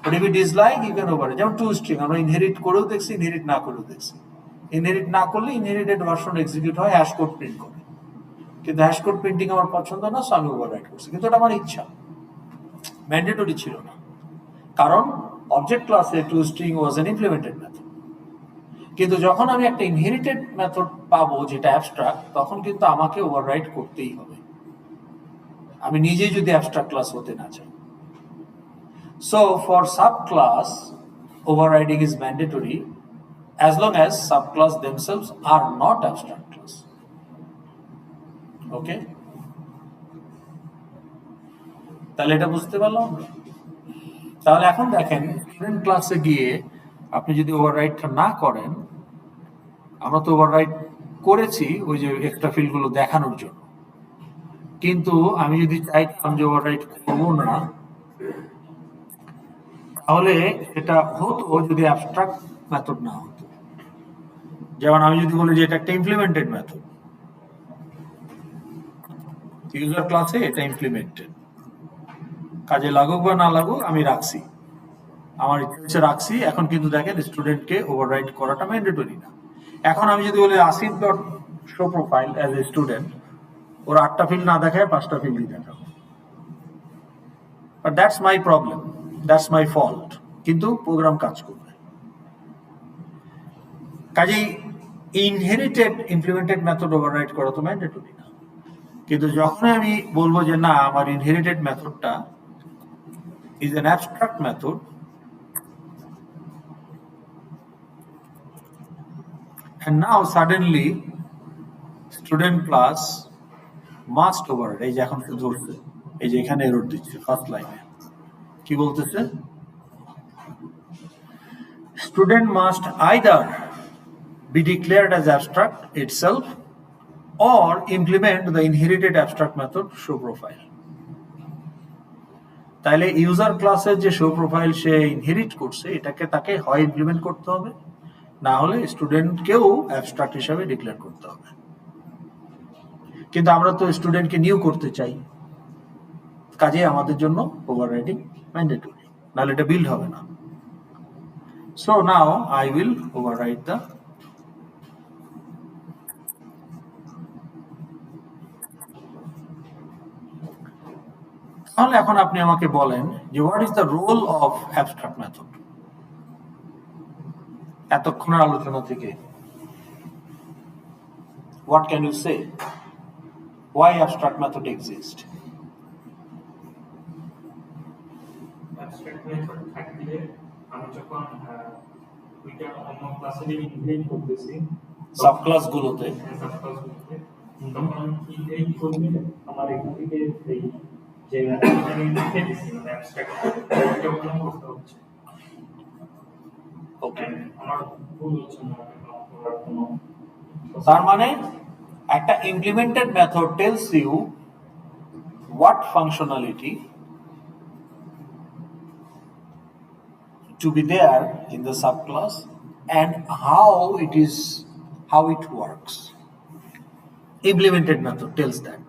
But if you dislike, you can override. যেমন টু স্ট্রিং আমরা ইনহেরিট করেও দেখছি, ইনহেরিট না করেও দেখছি। ইনহেরিট না করলে ইনহেরিটেড ভার্সন এক্সিকিউট হয়, হ্যাশ কোড প্রিন্ট করে। কিন্তু হ্যাশ কোড প্রিন্টিং আমার পছন্দ না, সো আমি ওভাররাইড করছি। কিন্তু ওটা আমার ইচ্ছা, ম্যান্ডেটরি ছিল না, কারণ অবজেক্ট ক্লাসে two string was an implemented method. কিন্তু যখন আমি একটা ইনহেরিটেড মেথড পাবো যেটা অ্যাবস্ট্রাক্ট, তখন কিন্তু আমাকে ওভাররাইড করতেই হবে, আমি নিজে যদি অ্যাবস্ট্রাক্ট ক্লাস হতে না চাই। So for subclass overriding is mandatory as long as subclass themselves are not abstract class. Okay? তাহলে এটা বুঝতে পারলাম। তাহলে এখন দেখেন স্টুডেন্ট ক্লাসে গিয়ে আপনি যদি ওভাররাইডটা না করেন, আমরা তো ওভাররাইড করেছি ওই যে এক্সট্রা ফিল্ডগুলো দেখানোর জন্য, কিন্তু আমি যদি চাইতাম যে ওভাররাইড করবো না, তাহলে এটা হতো যদি অ্যাবস্ট্রাক্ট মেথড না হতো। যেমন আমি যদি বলি যে এটা একটা ইমপ্লিমেন্টেড মেথড, ইউজার ক্লাসে এটা ইমপ্লিমেন্টেড, কাজে লাগুক বা না লাগুক আমি রাখছি, আমার ইচ্ছে রাখছি। এখন কিন্তু দেখেন স্টুডেন্টকে ওভাররাইড করাটা ম্যান্ডেটরি না। এখন আমি যদি বলি Asif dot show profile as a student, ওর 8টা ফিল্ড না দেখায় 5টা ফিল্ডই দেখাবো, but that's my problem, that's my fault, কিন্তু প্রোগ্রাম কাজ করবে। কাজেই ইনহেরিটেড ইমপ্লিমেন্টেড মেথড ওভাররাইড করা তো ম্যান্ডেটরি না, কিন্তু যখন আমি বলবো যে না আমার inherited মেথডটা is an abstract method, and now suddenly student class must override, এই যে এখন ধরছে, এই যে এখানে এরর দিচ্ছে ফার্স্ট লাইনে, কি বলতেছে? Student must either be declared as abstract itself or implement the inherited abstract method show profile. তাহলে ইউজার ক্লাসের যে শো প্রোফাইল সে ইনহেরিট করছে, এটাকে তাকে হয় ইমপ্লিমেন্ট করতে হবে, না হলে স্টুডেন্টকেও অ্যাবস্ট্রাক্ট হিসাবে ডিক্লেয়ার করতে হবে। কিন্তু আমরা তো স্টুডেন্টকে নিউ করতে চাই, কাজে আমাদের জন্য ওভাররাইডিং ম্যান্ডেটরি, নাহলে এটা বিল্ড হবে না। So now I will override the তাহলে এখন আপনি আমাকে বলেন যে what is the role of abstract method. এতক্ষণের আলোচনা থেকে what can you say why abstract method exist? Abstract method থাকলে আমি যখন ওইটা অন্য ক্লাসে ইনক্লুড করতেছি সাব ক্লাসগুলোতে সাব ক্লাসগুলোতে তখন ইনক্লুড করলে আমার এখান থেকে এই যে আমি লিখে দিচ্ছি মানে অ্যাবস্ট্রাক্ট এটা ওখানে করতে হচ্ছে ওকে আমার ভুল হচ্ছে না করার কোনো তার মানে একটা implemented method tells you what functionality to be there in the subclass and how it works. Implemented method tells that.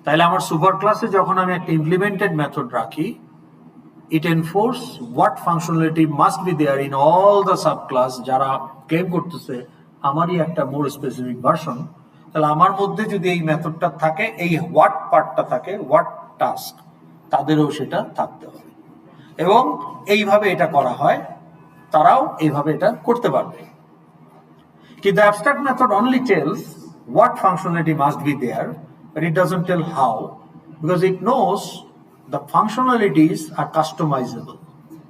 তাহলে আমার সুপার ক্লাসে যখন আমি একটা ইমপ্লিমেন্টেড মেথড রাখি, it enforce what functionality must be there in all the subclass যারা ক্লেম করতেছে আমারই একটা মোর স্পেসিফিক ভার্সন, তাহলে আমার মধ্যে যদি এই মেথডটা থাকে, এই হোয়াট পার্টটা থাকে, হোয়াট টাস্ক, তাদেরও সেটা থাকতে হবে এবং এইভাবে এটা করা হয়, তারাও এইভাবে এটা করতে পারবে। কিন্তু abstract method only tells what functionality must be there, but it doesn't tell how, because it knows the functionalities are customizable.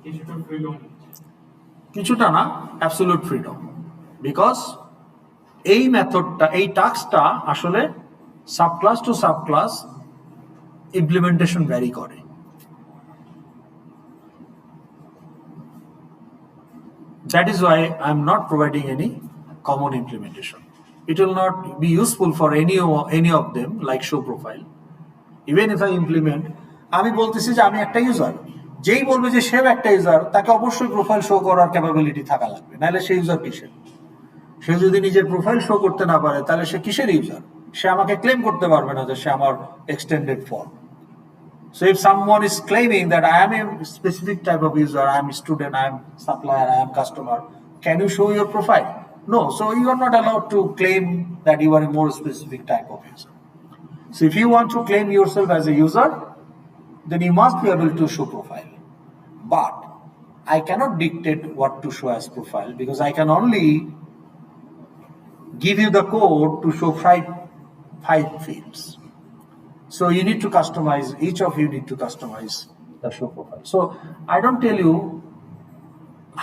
কিছুটা ফ্রিডম কিছুটা না, অ্যাবসলিউট ফ্রিডম, বিকজ এই মেথডটা, এই টাস্কটা আসলে subclass to subclass implementation vary করে। That is why I am not providing any common implementation. It will not be useful for any of them, like show profile. Even if I implement, আমি বলতেছি যে আমি একটা ইউজার, যেই বলবে যে সেও একটা ইউজার, তাকে অবশ্যই প্রোফাইল শো করার ক্যাপাবিলিটি থাকা লাগবে, নাহলে সে ইউজার কিসের? সে যদি নিজের প্রোফাইল শো করতে না পারে, তাহলে সে কিসের ইউজার? সে আমাকে ক্লেম করতে পারবে না যে সে আমার extended form. So if someone is claiming that I am a specific type of user, I am a student, I am supplier, I am customer, can you show your profile? No, so you are not allowed to claim that you are a more specific type of user. So if you want to claim yourself as a user, then you must be able to show profile. But I cannot dictate what to show as profile, because I can only give you the code to show five fields. So you need to customize, each of you need to customize the show profile. So I don't tell you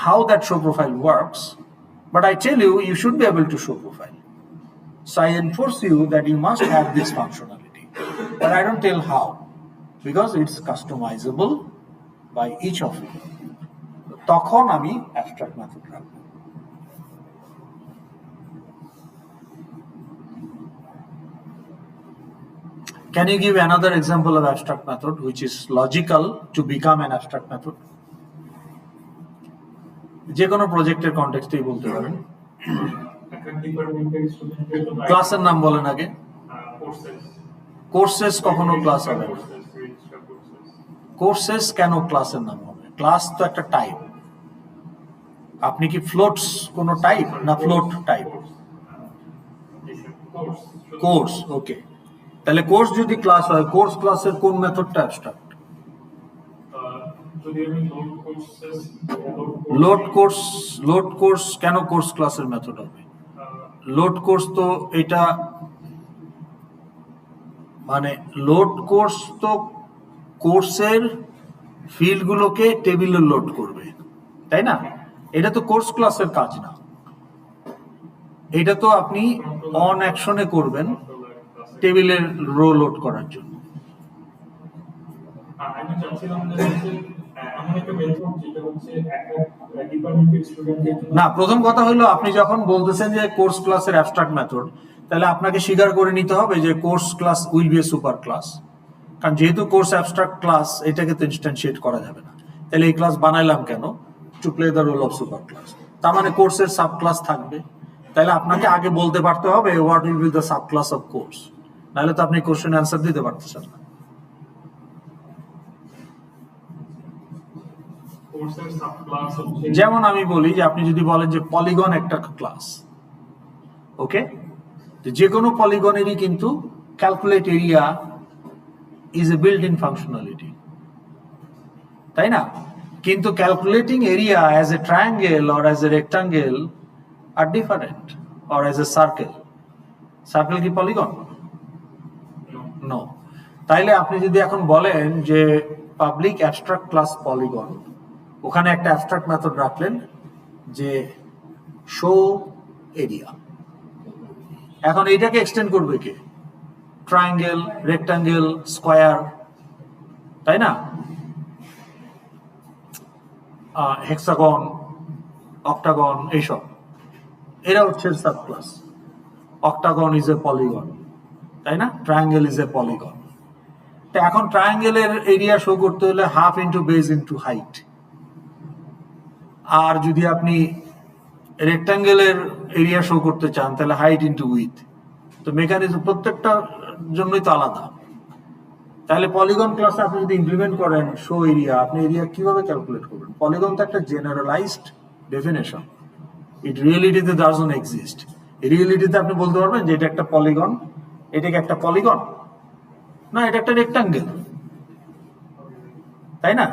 how that show profile works, but I tell you, you should be able to show profile. So I enforce you that you must have this functionality, but I don't tell how, because it's customizable by each of you. তখন আমি abstract method রাখবো। Can you give another example of abstract method which is logical to become an abstract method? যে কোনো প্রজেক্টের কনটেক্সটেই বলতে পারেন। একটা ডিপার্টমেন্টের স্টুডেন্টদের জন্য ক্লাসের নাম বলেন আগে। কোর্সেস কোর্সেস কখনো ক্লাস হবে না। কোর্সেস কেন ক্লাসের নাম হবে? ক্লাস তো একটা টাইপ। আপনি কি ফ্লোটস কোনো টাইপ না ফ্লোট টাইপ? কোর্স, ওকে। তাহলে কোর্স যদি ক্লাস হয়, কোর্স ক্লাসের কোন মেথডটা অ্যাবস্ট্রাক্ট? যদি আমি লোড কোর্স কেন কোর্স ক্লাসের মেথড হবে? লোড কোর্স তো এটা মানে লোড কোর্স তো কোর্সের ফিল্ডগুলোকে টেবিলে লোড করবে, তাই না? এটা তো কোর্স ক্লাসের কাজ না। এটা তো আপনি অন অ্যাকশনে করবেন টেবিলের রো লোড করার জন্য। আমি চাচ্ছিলাম যে এমন একটা মেথড যেটা হচ্ছে একটা ডিপার্টমেন্টের স্টুডেন্টদের জন্য না, প্রথম কথা হলো আপনি যখন বলতেছেন যে কোর্স ক্লাসের অ্যাবস্ট্রাক্ট মেথড, তাহলে আপনাকে স্বীকার করে নিতে হবে যে course class will B A super class, কারণ যেহেতু কোর্স অ্যাবস্ট্রাক্ট ক্লাস, এটাকে তো ইনস্ট্যান্সিয়েট করা যাবে না। তাহলে এই ক্লাস বানাইলাম কেন? To play the role of super class. তার মানে কোর্সের সাব ক্লাস থাকবে, তাহলে আপনাকে আগে বলতে পারতে হবে what will B the sub class of course, নাহলে তো আপনি কোশ্চেন অ্যান্সার দিতে পারতেছেন না। কোর্সের সাব ক্লাস হচ্ছে যেমন আমি বলি যে আপনি যদি বলেন যে পলিগন একটা ক্লাস, ওকে, যে কোনো পলিগনেরই কিন্তু calculate area is a built in functionality, তাই না? কিন্তু calculating area as a triangle or as a rectangle are different, or as a circle. Circle কি পলিগন? নো। তাইলে আপনি যদি এখন বলেন যে পাবলিক অ্যাবস্ট্রাক্ট ক্লাস পলিগন, ওখানে একটা অ্যাবস্ট্রাক্ট মেথড রাখলেন যে শো এরিয়া। এখন এইটাকে এক্সটেন্ড করবে কে? ট্রায়াঙ্গেল, রেক্টাঙ্গেল, স্কোয়ার, তাই না? হেক্সাগন, অক্টাগন, এইসব এরা হচ্ছে sub class. Octagon is a polygon, তাই না? Triangle is a polygon. তো এখন ট্রায়াঙ্গেলের এরিয়া শো করতে হলে half into base into height. আর যদি আপনি রেক্টাঙ্গেলের এরিয়া শো করতে চান তাহলে হাইট ইন্টু উইথ। তো মেকানিজম প্রত্যেকটার জন্যই তো আলাদা। তাহলে পলিগন ক্লাসে আপনি যদি ইমপ্লিমেন্ট করেন শো এরিয়া, আপনি এরিয়া কিভাবে ক্যালকুলেট করবেন? পলিগন তো একটা জেনারেলাইজড ডেফিনেশন, ইট রিয়েলিটিতে ডাজন্ট এক্সিস্ট। রিয়েলিটিতে আপনি বলতে পারবেন যে এটা একটা পলিগন, এটাকে একটা পলিগন না, এটা একটা রেক্টাঙ্গেল, তাই না?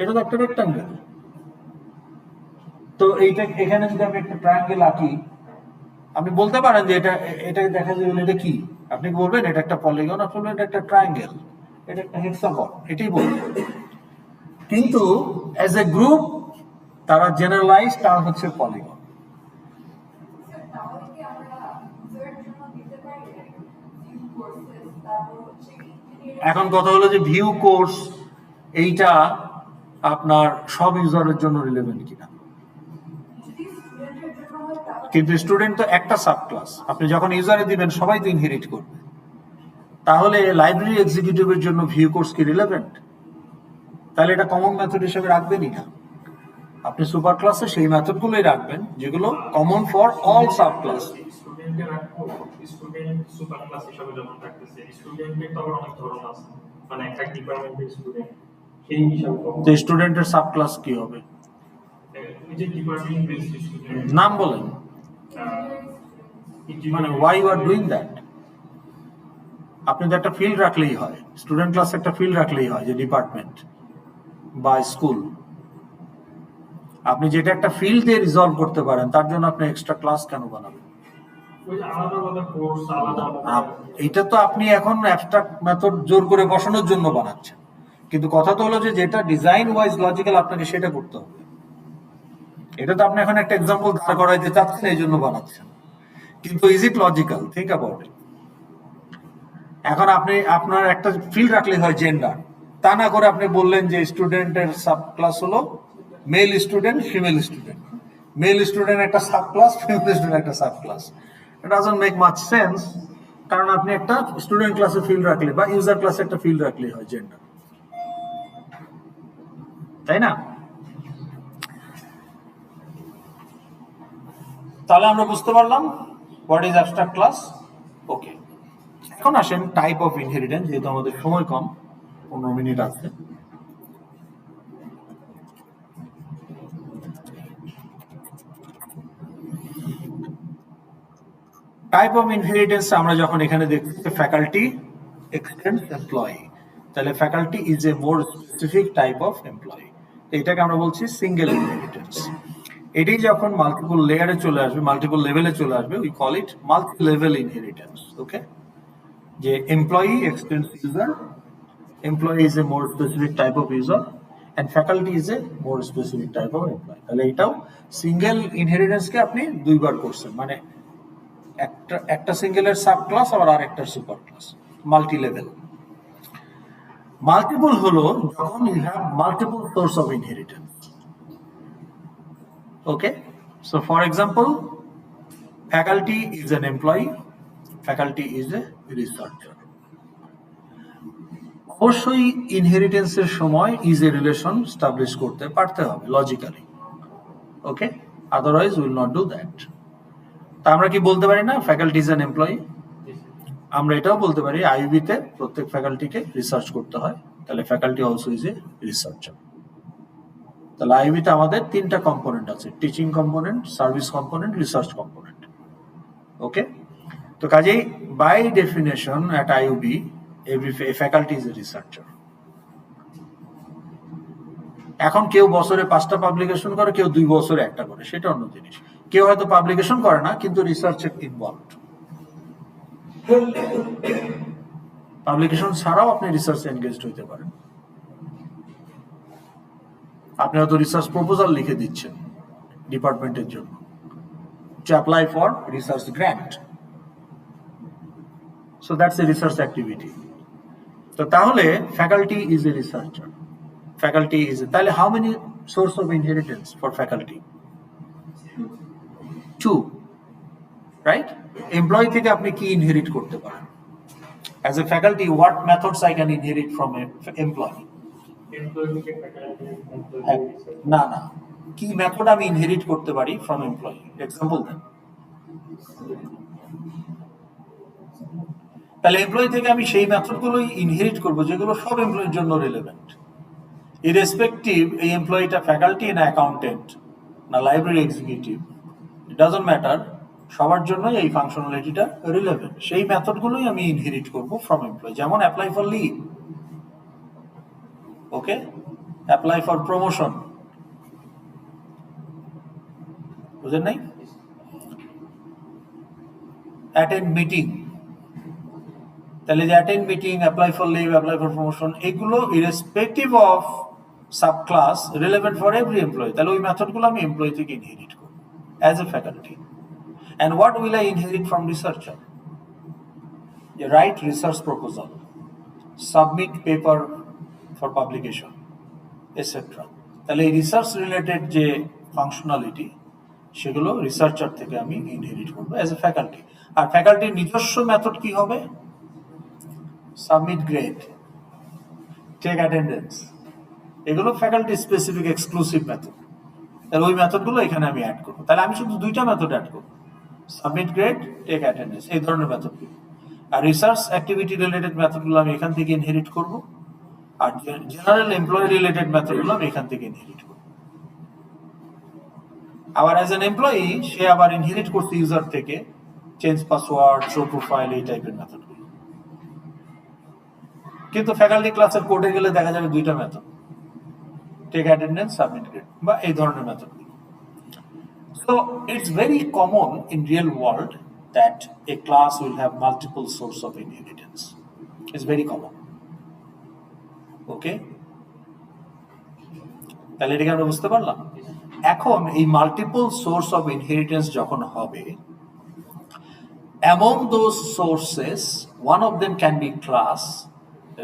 এটা তো একটা রেক্টাঙ্গেল। তো এইটা এখানে যদি আমি একটা ট্রায়াঙ্গেল আঁকি, আপনি বলতে পারেন যে এটা দেখা যায় এটা কি, আপনি বলবেন এটা একটা পলিগন, আপনি বলবেন এটা একটা ট্রায়াঙ্গেল, এটা একটা হেক্সাগন, এটাই বলবেন। কিন্তু অ্যাজ এ গ্রুপ তারা জেনারেলাইজ টার্ম হচ্ছে পলিগন। এখন কথা হলো যে ভিউ কোর্স এইটা আপনার সব ইউজারের জন্য রিলেভেন্ট কিনা। কিন্তু স্টুডেন্ট তো একটা সাব ক্লাস, আপনি যখন ইউজারে দিবেন সবাই তো ইনহেরিট করবে। তাহলে লাইব্রেরি এক্সিকিউটিভের জন্য ভিউ কোর্স কি রিলেভেন্ট? তাহলে এটা কমন মেথড হিসেবে রাখবেনই না। আপনি সুপার ক্লাসে সেই মেথডগুলোই রাখবেন যেগুলো common for all sub class. স্টুডেন্টকে রাখবো, স্টুডেন্ট সুপার ক্লাস হিসেবে যখন রাখতেছে, স্টুডেন্টের তো আবার অনেক ধরন আছে, মানে একটা ডিপার্টমেন্টের স্টুডেন্ট সেই হিসাবে তো স্টুডেন্টের সাব ক্লাস কি হবে? ওই যে ডিপার্টমেন্ট বেসড স্টুডেন্ট নাম বলেন, মানে why you are doing that? আপনি তো একটা ফিল্ড রাখলেই হয়, স্টুডেন্ট ক্লাস একটা ফিল্ড রাখলেই হয় যে ডিপার্টমেন্ট বা স্কুল। আপনি যেটা একটা ফিল্ড দিয়ে রিজলভ করতে পারেন তার জন্য আপনি এক্সট্রা ক্লাস কেন বানাবেন? ওই যে আলাদা আলাদা কোর্স আলাদা এটা তো আপনি এখন অ্যাবস্ট্রাক্ট মেথড জোর করে বসানোর জন্য বানাচ্ছেন, কিন্তু কথা তো হলো যে যেটা ডিজাইন ওয়াইজ লজিক্যাল আপনাকে সেটা করতে হবে। এটা তো আপনি এখন একটা এক্সাম্পল দাঁড় করাইতে চাচ্ছেন এই জন্য বানাচ্ছেন, কিন্তু is it logical? Think about it. এখন আপনি আপনার একটা ফিল্ড রাখলে হয় জেন্ডার, তা না করে আপনি বললেন যে স্টুডেন্টের সাব ক্লাস হলো male student, female student, male student একটা সাব ক্লাস, ফিমেল স্টুডেন্ট একটা sub class. It doesn't make much sense, কারণ আপনি একটা স্টুডেন্ট ক্লাসে ফিল্ড রাখলে বা ইউজার ক্লাসে একটা ফিল্ড রাখলে হয় জেন্ডার, তাই না? তাহলে আমরা বুঝতে পারলাম হোয়াট ইজ অ্যাবস্ট্রাক্ট ক্লাস। ওকে, এখন আসেন টাইপ অফ ইনহেরিটেন্স, যেহেতু আমাদের সময় কম, 15 মিনিট আছে। টাইপ অফ ইনহেরিটেন্স আমরা যখন এখানে দেখছি ফ্যাকাল্টি এক্সটেন্ডস এমপ্লয়ি, তাহলে faculty is a more specific type of employee. এটাকে আমরা বলছি সিঙ্গেল ইনহেরিটেন্স। এটি যখন মাল্টিপল লেয়ারে চলে আসবে, মাল্টিপল লেভেলে চলে আসবে, we call it multi level inheritance. Okay, যে employee extends user, employee is a more specific type of user and faculty is a more specific type of employee. তাহলে এটাও সিঙ্গেল ইনহেরিটেন্সকে আপনি দুইবার করছেন, মানে একটা সিঙ্গেলের সাব ক্লাস আবার আরেকটার super class, multi level. Multiple হলো যখন you have multiple source of inheritance. Okay, so for example faculty is an employee, faculty is a researcher. অবশ্যই ইনহেরিটেন্সের সময় ইজ এ রিলেশন স্টাবলিশ করতে পারতে হবে logically. Okay, otherwise will not do that. তা আমরা কি বলতে পারি না ফ্যাকাল্টি ইজ অ্যান এমপ্লয়ি? আমরা এটাও বলতে পারি আইইবিতে প্রত্যেক ফ্যাকাল্টিকে রিসার্চ করতে হয়, তাহলে faculty also is a researcher. তাহলে আইইবিতে আমাদের 3টা কম্পোনেন্ট আছে, teaching component, service component, research component. Okay, তো কাজেই by definition at IEB every faculty is a researcher. এখন কেউ বছরে 5টা পাবলিকেশন করে, কেউ 2 বছরে একটা করে, সেটা অন্য জিনিস। কেউ হয়তো পাবলিকেশন করে না কিন্তু রিসার্চে ইনভলভড। পাবলিকেশন ছাড়াও আপনি রিসার্চে এনগেজড হইতে পারেন। আপনি হয়তো রিসার্চ প্রপোজাল লিখে দিচ্ছেন ডিপার্টমেন্টের জন্য, to apply for research grant. So that's a research activity. So তাহলে faculty is a researcher. Faculty is তাহলে how many source of inheritance for faculty? 2, right? Employee থেকে আপনি কি ইনহেরিট করতে পারেন? As a faculty, what methods I can inherit from an employee? না না, কি মেথড আমি ইনহেরিট করতে পারি ফ্রম এমপ্লয়ি? এক্সাম্পল দেন। তাহলে এমপ্লয়ি থেকে আমি সেই মেথডগুলোই ইনহেরিট করব যেগুলো সব এমপ্লয়ির জন্য রিলেভেন্ট, ইরেসপেক্টিভ এই এমপ্লয়িটা ফ্যাকাল্টি না অ্যাকাউন্টেন্ট না library executive, it doesn't matter, সবার জন্যই এই ফাংশনালিটিটা রিলেভেন্ট। সেই মেথডগুলোই আমি ইনহেরিট করব ফ্রম এমপ্লয়ি। যেমন apply for leave, okay, apply for promotion, বুঝেন নাই? অ্যাটেন্ড মিটিং, তাহলে যে attend meeting, apply for leave, apply for promotion, এগুলো irrespective of sub class relevant for every employee. তাহলে ওই মেথডগুলো আমি এমপ্লয়ি থেকে ইনহেরিট করব as a faculty. And what will I inherit from researcher? Write research proposal, submit paper for publication, etcetera. তাহলে এই রিসার্চ রিলেটেড যে ফাংশনালিটি সেগুলো রিসার্চার থেকে আমি ইনহেরিট করবো অ্যাজ এ ফ্যাকাল্টি। আর ফ্যাকাল্টির নিজস্ব মেথড কি হবে? সাবমিট গ্রেড, টেক অ্যাটেন্ডেন্স, এগুলো ফ্যাকাল্টি স্পেসিফিক এক্সক্লুসিভ মেথড। তাহলে ওই মেথডগুলো এখানে আমি অ্যাড করবো। তাহলে আমি শুধু 2টা মেথড অ্যাড করবো, সাবমিট গ্রেড, টেক অ্যাটেন্ডেন্স, এই ধরনের মেথডগুলো। আর রিসার্চ অ্যাক্টিভিটি রিলেটেড মেথডগুলো আমি এখান থেকে ইনহেরিট করবো, আর জেনারেল এমপ্লয়ি রিলেটেড মেথডগুলো আমি এখান থেকে ইনহেরিট করবো। আবার অ্যাজ এন এমপ্লয়ি সে আবার ইনহেরিট করছে ইউজার থেকে চেঞ্জ পাসওয়ার্ড, শো প্রোফাইল, এই টাইপের মেথডগুলো। কিন্তু ফ্যাকাল্টি ক্লাসের কোডে গেলে দেখা যাবে 2টা method, take attendance, submit grade, বা এই ধরনের মেথডগুলো। So it's very common in real world that a class will have multiple source of inheritance. It's very common. Okay? তাহলে এটাকে আমরা বুঝতে পারলাম। এখন এই মাল্টিপল সোর্স অফ ইনহেরিটেন্স যখন হবে, among those sources one of them can be class,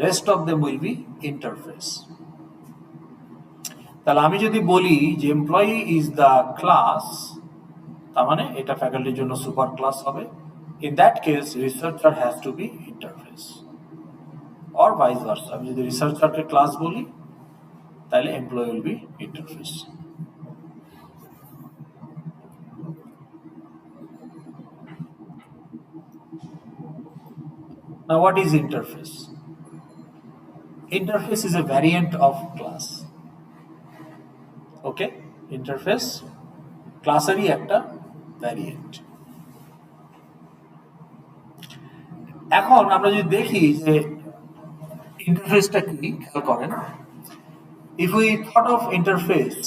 rest of them will be interface. তাহলে আমি যদি বলি যে এমপ্লয়ি ইজ দ্য ক্লাস, তার মানে এটা ফ্যাকাল্টির জন্য সুপার ক্লাস হবে। In that case researcher has to be interface, or vice versa. আমি যদি রিসার্চারকে ক্লাস বলি তাহলে employee will be interface. Now what is interface? Interface is a variant of class. Okay? Interface ক্লাসেরই একটা ভ্যারিয়েন্ট। এখন আমরা যদি দেখি যে ইন্টারফেসটা কি, খেয়াল করেন। If we thought of interface,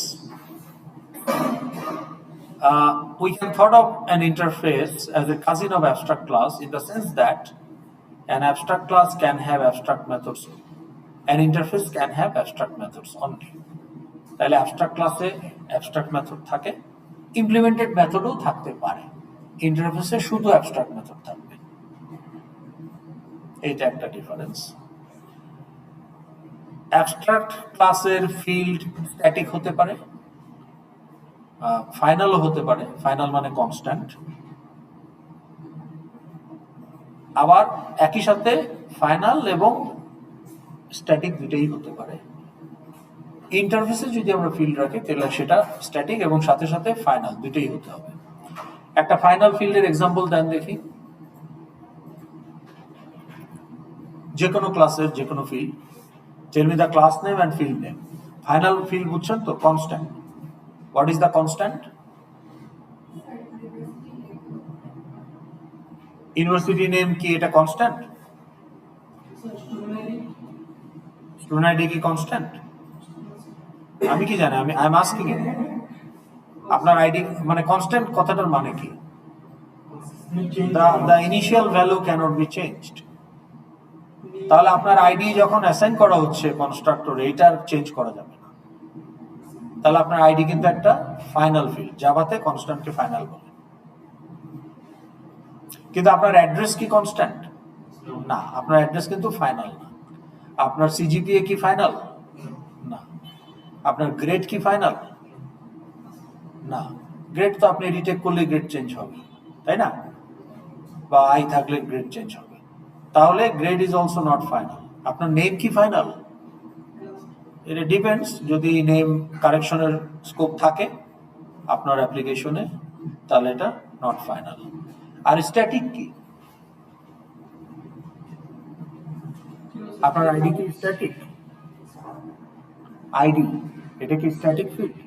we can thought of an interface as a cousin of abstract class in the sense that an abstract class can have abstract methods, an interface can have abstract methods only. তাহলে abstract ক্লাসে abstract মেথড থাকে, ইমপ্লিমেন্টেড মেথডও থাকতে পারে, ইন্টারফেসে শুধু abstract মেথড থাকবে। এইটা একটা ডিফারেন্স। অ্যাবস্ট্রাক্ট ক্লাসের ফিল্ড স্ট্যাটিক হতে পারে, ফাইনালও হতে পারে, ফাইনাল মানে কনস্ট্যান্ট। আবার একই সাথে ফাইনাল এবং স্ট্যাটিক দুটোই হতে পারে। ইন্টারফেসে যদি আমরা ফিল্ড রাখি তাহলে সেটা স্ট্যাটিক এবং সাথে সাথে ফাইনাল দুটোই হতে হবে। একটা ফাইনাল ফিল্ডের এক্সাম্পল দেন দেখি। যে কোনো ক্লাসের যে কোনো field, tell me the class name and field name. Final field বুঝছেন তো, constant. What is the constant? University name কি এটা কনস্ট্যান্ট? স্টুডেন্ট আইডি কি কনস্ট্যান্ট? আমি কি জানি, আই এম আস্কিং ইউ। আপনার আইডি মানে কনস্ট্যান্ট কথাটার মানে কি? The initial value cannot be changed. তাহলে আপনার আইডি যখন অ্যাসাইন করা হচ্ছে কনস্ট্রাক্টর, এইটার চেঞ্জ করা যাবে না। তাহলে আপনার আইডি কিন্তু একটা ফাইনাল ফিল্ড, জাভাতে কনস্ট্যান্টকে ফাইনাল বলে। কিন্তু আপনার অ্যাড্রেস কি কনস্ট্যান্ট? না, আপনার অ্যাড্রেস কিন্তু ফাইনাল না। আপনার সিজিপিএ কি ফাইনাল? না। আপনার গ্রেড কি ফাইনাল? না। গ্রেড তো আপনি রিটেক করলে গ্রেড চেঞ্জ হবে, তাই না? বা আই থাকলে গ্রেড চেঞ্জ হবে। তাহলে grade is also not final. আপনার নেম কি ফাইনাল? এটা ডিপেন্ডস। যদি নেম কারেকশনের স্কোপ থাকে আপনার অ্যাপ্লিকেশনে, তাহলে এটা নট ফাইনাল। আর স্ট্যাটিক কি? আপনার আইডি কি স্ট্যাটিক? আইডি এটা কি স্ট্যাটিক ফিল্ড?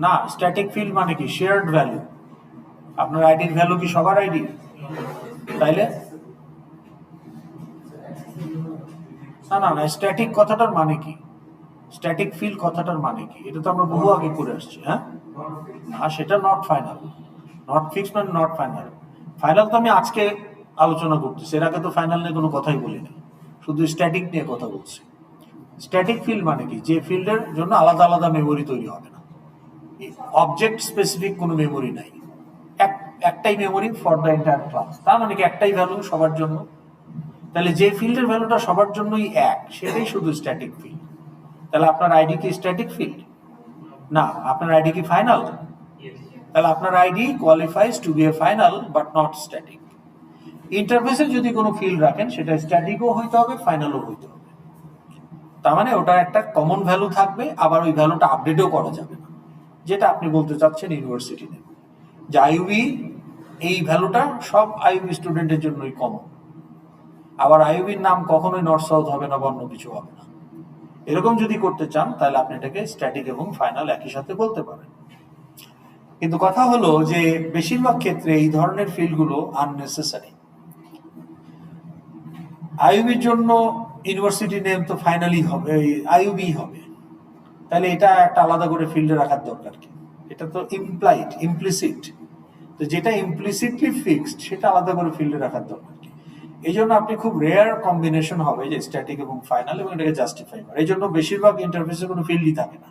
না, স্ট্যাটিক ফিল্ড মানে কি? Shared value. আপনার আইডির ভ্যালু কি সবার আইডি? তাইলে না না না, স্ট্যাটিক কথাটার মানে কি? স্ট্যাটিক ফিল্ড কথাটার মানে কি? এটা তো আমরা বহু আগে করে আসছি। হ্যাঁ, আর সেটা নট ফাইনাল। নট ফিক্স মানে নট ফাইনাল। ফাইনাল তো আমি আজকে আলোচনা করতেছি, এর আগে তো ফাইনাল নিয়ে কোনো কথাই বলিনি, শুধু স্ট্যাটিক নিয়ে কথা বলছি। স্ট্যাটিক ফিল্ড মানে কি? যে ফিল্ডের জন্য আলাদা আলাদা মেমোরি তৈরি হবে না, অবজেক্ট স্পেসিফিক কোনো মেমোরি নাই, একটাই memory for the entire class. তার মানে কি একটাই ভ্যালু সবার জন্য। তাহলে যে ফিল্ডের ভ্যালুটা সবার জন্যই এক, সেটাই শুধু স্ট্যাটিক ফিল্ড। তাহলে আপনার আইডি কি স্ট্যাটিক ফিল্ড? না। আপনার আইডি কি ফাইনাল? তাহলে আপনার ID qualifies to be a final but not static. ইন্টারফেসে যদি কোনো ফিল্ড রাখেন, সেটা স্ট্যাটিকও হইতে হবে, ফাইনালও হইতে হবে। তার মানে ওটার একটা কমন ভ্যালু থাকবে, আবার ওই ভ্যালুটা আপডেটও করা যাবে না। যেটা আপনি বলতে চাচ্ছেন ইউনিভার্সিটি নেম, যে আইইউবি এই ভ্যালুটা সব আইইউবি স্টুডেন্টের জন্যই কমন। আবার আইইউবির নাম কখনোই নর্থ সাউথ হবে না বা অন্য কিছু হবে না। এরকম যদি করতে চান, তাহলে আপনি এটাকে স্ট্যাটিক এবং ফাইনাল একই সাথে বলতে পারেন। কিন্তু কথা হলো যে বেশিরভাগ ক্ষেত্রে এই ধরনের ফিল্ডগুলো আননেসেসারি। আইইউবির জন্য ইউনিভার্সিটি নেম তো ফাইনালি হবে, আইইউবি হবে। তাহলে এটা একটা আলাদা করে ফিল্ডে রাখার দরকার কি? এটা তো ইমপ্লাইড, ইমপ্লিসিট। তো যেটা ইমপ্লিসিটলি ফিক্সড, সেটা আলাদা করে ফিল্ডে রাখার দরকার কি? এই জন্য আপনি খুব রেয়ার কম্বিনেশন হবে যে স্ট্যাটিক এবং ফাইনাল, এবং এটাকে জাস্টিফাই করা। এই জন্য বেশিরভাগ ইন্টারফেসে কোনো ফিল্ডই থাকে না।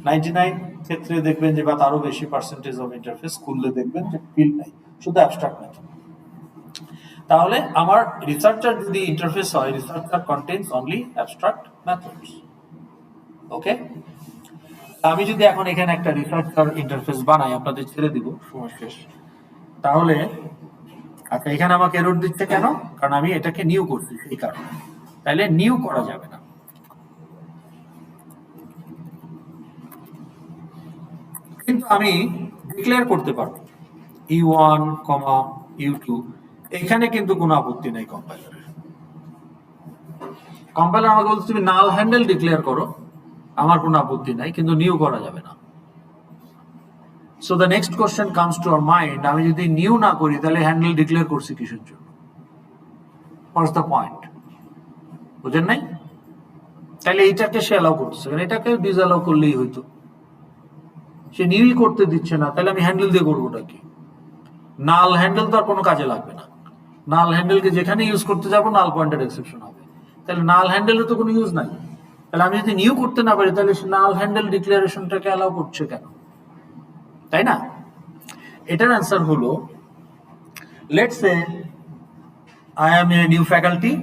99 ক্ষেত্রে দেখবেন যে, বা তারও বেশি পার্সেন্টেজ অফ ইন্টারফেস খুললে দেখবেন যে ফিল্ড নাই, শুধু অ্যাবস্ট্রাক্ট মেথড। তাহলে আমার রিসার্চার যদি ইন্টারফেস হয়, researcher contains only abstract methods. Okay, আমি যদি এখন এখানে একটা রিসার্চার ইন্টারফেস বানাই, আপনাদের ছেড়ে দিব, সময় শেষ। তাহলে আচ্ছা, এখানে আমাকে এরর দিচ্ছে কেন? কারণ আমি এটাকে নিউ করছি, এই কারণে। তাহলে নিউ করা যাবে না, কিন্তু আমি ডিক্লেয়ার করতে পারবো E1, U2। এখানে কিন্তু কোনো আপত্তি নাই কম্পাইলারের। কম্পাইলার আমাকে বলছে তুমি নাল হ্যান্ডেল ডিক্লেয়ার করো, আমার কোনো আপত্তি নাই, কিন্তু নিউ করা যাবে না। So the next question comes to our mind, আমি যদি নিউ না করি, তাহলে হ্যান্ডেল ডিক্লেয়ার করছি কিসের জন্য? What's the point? বুঝেন নাই? তাহলে এইটাকে সে অ্যালাউ করতেছে, কারণ এটাকে ডিসঅ্যালাউ করলেই হইতো। সে নিউই করতে দিচ্ছে না, তাহলে আমি হ্যান্ডেল দিয়ে করবোটা কি? নাল হ্যান্ডেল তো আর কোনো কাজে লাগবে না। নাল হ্যান্ডেলকে যেখানে ইউজ করতে যাবো, নাল পয়েন্টের এক্সেপশন হবে। তাহলে নাল হ্যান্ডেলের তো কোনো ইউজ নাই। তাহলে আমি যদি নিউ করতে না পারি, তাহলে নাল হ্যান্ডেল ডিক্লারেশনটাকে অ্যালাউ করছে কেন? তাই না? এটার অ্যান্সার হলো, let's say I am a new faculty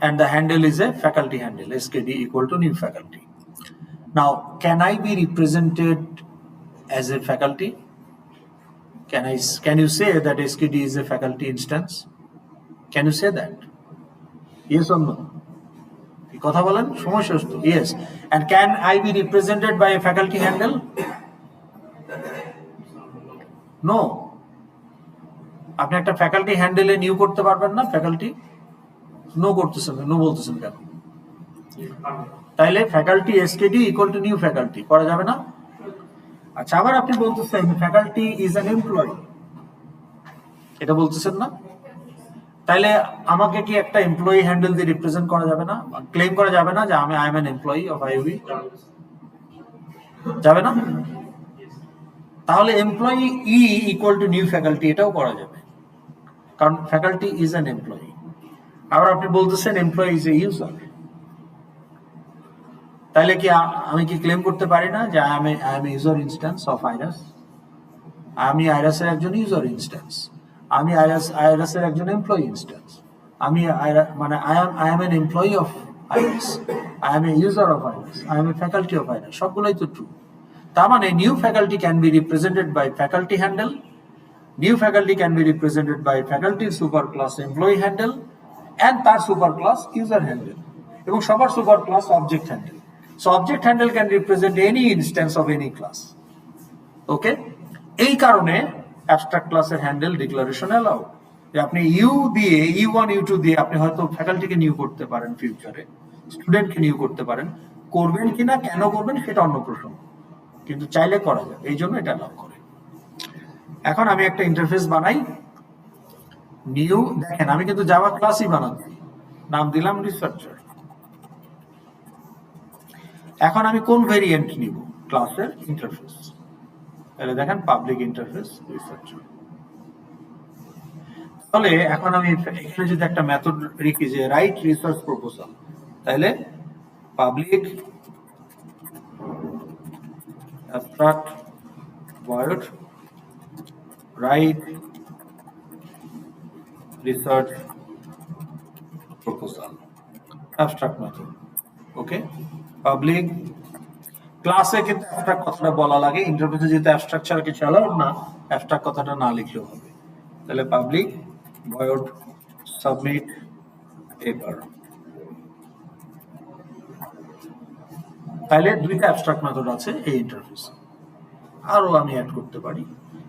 and the handle is a faculty handle, skd equal to new faculty. Now, can I be represented as a faculty? Can you say that skd is a faculty instance? Can you say that? Yes or no? কথা বলেন, সময় শেষ তো। Yes. And can I be represented by a faculty handle? No. আপনি একটা ফ্যাকাল্টি হ্যান্ডেলে নিউ করতে পারবেন না। ফ্যাকাল্টি নো করতেছেন, নো বলতেছেন কেন? তাইলে faculty SKD equal to new faculty করা যাবে না। আচ্ছা, আবার আপনি বলতেছেন ফ্যাকাল্টি ইজ অ্যান এমপ্লয়ি, এটা বলতেছেন না? তাহলে আমাকে কি একটা এমপ্লয়ি হ্যান্ডেল দিয়ে রিপ্রেজেন্ট করা যাবে না, ক্লেম করা যাবে না যে আমি I am an employee of IOB? যাবে না? তাহলে employee E equal to new faculty, এটাও করা যাবে, কারণ ফ্যাকাল্টি ইজ অ্যান এমপ্লয়ি। আবার আপনি বলতেছেন এমপ্লয়ি ইজ এ ইউজার, তাহলে কি আমি কি ক্লেম করতে পারি না যে I am user instance of IRAS? আমি আইরাসের একজন ইউজার ইনস্ট্যান্স, আমি আইরাসের একজন এমপ্লয়ি ইনস্ট্যান্স, আমি মানে I am an employee of IRAS, I am a user of IRAS, I am a faculty of IRAS, সবগুলোই তো ট্রু। তার মানে new faculty can be represented by faculty handle, new faculty can be represented by ফ্যাকাল্টির super class employee handle and তার সুপার ক্লাস ইউজার হ্যান্ডেল, এবং সবার super class object handle. So object handle can represent any instance of any class. Okay? এই কারণে অ্যাবস্ট্রাক্ট ক্লাসের হ্যান্ডেল ডিক্লারেশন অ্যালাউ। যে আপনি ইউ দিয়ে ইউ1 ইউ2 দিয়ে আপনি হয়তো ফ্যাকাল্টিকে নিউ করতে পারেন, ফিউচারে স্টুডেন্টকে নিউ করতে পারেন, করবেন কিনা কেন করবেন সেটা অন্য প্রশ্ন, কিন্তু চাইলে করা যাবে, এই জন্য এটা অ্যালাউ করে। এখন আমি একটা ইন্টারফেস বানাই, নিউ, দেখেন আমি কিন্তু জাভা ক্লাসই বানাচ্ছি, নাম দিলাম রিসার্চার। এখন আমি কোন ভেরিয়েন্ট নিব ক্লাসের? ইন্টারফেস। তাহলে দেখেন পাবলিক ইন্টারফেস রিসার্চার। তাহলে এখন আমি এখানে যদি একটা মেথড লিখি যে রাইট রিসার্চ প্রপোজাল, তাহলে public abstract void write research proposal, abstract method. Okay, public ক্লাসে কিন্তু অ্যাবস্ট্রাক্ট কথাটা বলা লাগে, ইন্টারফেসে যেহেতু অ্যাবস্ট্রাক্ট ছাড়া কিছু অ্যালাউড না, অ্যাবস্ট্রাক্ট কথাটা না লিখলেও হবে। তাহলে পাবলিক ভয়েড সাবমিট পেপার। তাহলে দুইটা অ্যাবস্ট্রাক্ট মেথড আছে এই ইন্টারফেসে, আরো আমি অ্যাড করতে পারি।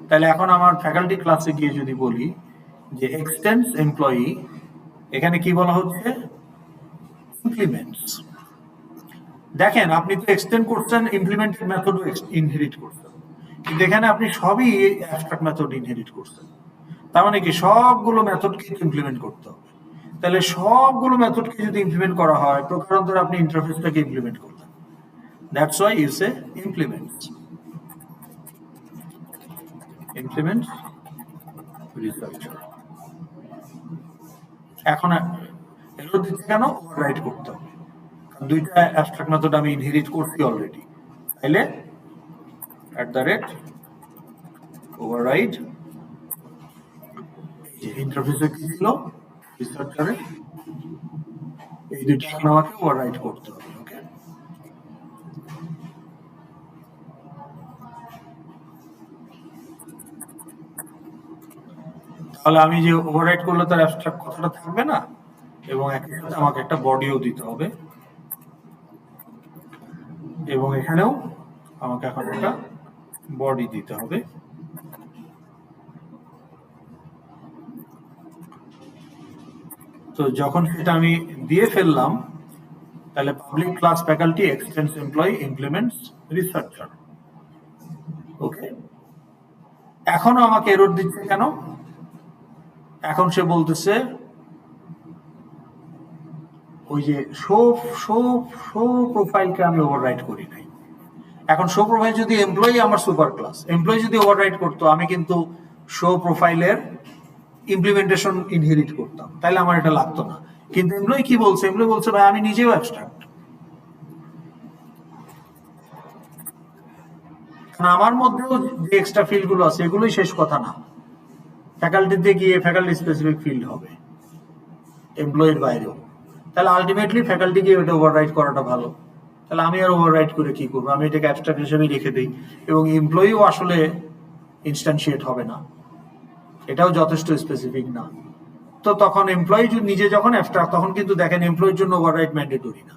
তাহলে এখন আমার ফ্যাকাল্টি ক্লাসে গিয়ে যদি বলি যে এক্সটেন্স এমপ্লয়ি, এখানে কি বলা হচ্ছে? ইমপ্লিমেন্টস। দেখেন আপনি তো এক্সটেন্ড করছেন, ইমপ্লিমেন্টেড মেথডও ইনহেরিট করছেন, কিন্তু এখানে আপনি সবই অ্যাবস্ট্রাক্ট মেথড ইনহেরিট করছেন। তার মানে কি সবগুলো মেথডকে ইমপ্লিমেন্ট করতে হবে। তাহলে সবগুলো মেথডকে যদি ইমপ্লিমেন্ট করা হয়, প্রকারান্তরে আপনি ইন্টারফেসটাকে ইমপ্লিমেন্ট করলেন। That's why you say implements, implement researcher. এখন এরর দিতে কেন? ওভাররাইট করতে হবে, দুইটা অ্যাবস্ট্রাক্ট মেথড আমি ইনহেরিট করছি অলরেডি। তাইলে ওভাররাইড ইন্টারফেসে কি ছিল রিসার্চারে, এই দুইটা এখন আমাকে ওভাররাইড করতে হবে। ওকে, তাহলে আমি যে ওভাররাইড করলে তার অ্যাবস্ট্রাক্ট কথাটা থাকবে না, এবং একই সাথে আমাকে একটা বডিও দিতে হবে, এবং এখানেও আমাকে এখন একটা বডি দিতে হবে। তো যখন সেটা আমি দিয়ে ফেললাম, তাহলে public class faculty এক্সটেন্স employee implements researcher. ওকে, এখনো আমাকে এরর দিচ্ছে কেন? এখন সে বলতেছে ওই যে শো শো শো প্রোফাইলকে আমি ওভাররাইট করি নাই। এখন শো প্রোফাইল যদি এমপ্লয়ি আমার সুপার ক্লাস, এমপ্লয়ি যদি ওভাররাইট করতো, আমি কিন্তু শো প্রোফাইলের ইমপ্লিমেন্টেশন ইনহেরিট করতাম, তাহলে আমার এটা লাগতো না। কিন্তু এমপ্লয়ি কি বলছে? এমপ্লয়ি বলছে ভাই আমি নিজেও অ্যাবস্ট্রাক্ট, কারণ আমার মধ্যেও যে এক্সট্রা ফিল্ড গুলো আছে এগুলোই শেষ কথা না, ফ্যাকাল্টিতে গিয়ে ফ্যাকাল্টি স্পেসিফিক ফিল্ড হবে এমপ্লয়ির বাইরেও। তাহলে আলটিমেটলি ফ্যাকাল্টি গিয়ে ওটা ওভাররাইট করাটা ভালো। তাহলে আমি আর ওভাররাইট করে কি করবো? আমি এটাকে অ্যাবস্ট্রাক্ট হিসেবেই রেখে দিই, এবং এমপ্লয়িও আসলে ইনস্ট্যান্সিয়েট হবে না, এটাও যথেষ্ট স্পেসিফিক না। তো তখন এমপ্লয়ি নিজে যখন অ্যাবস্ট্রাক্ট, তখন কিন্তু দেখেন এমপ্লয়ির জন্য ওভাররাইট ম্যান্ডেটরি না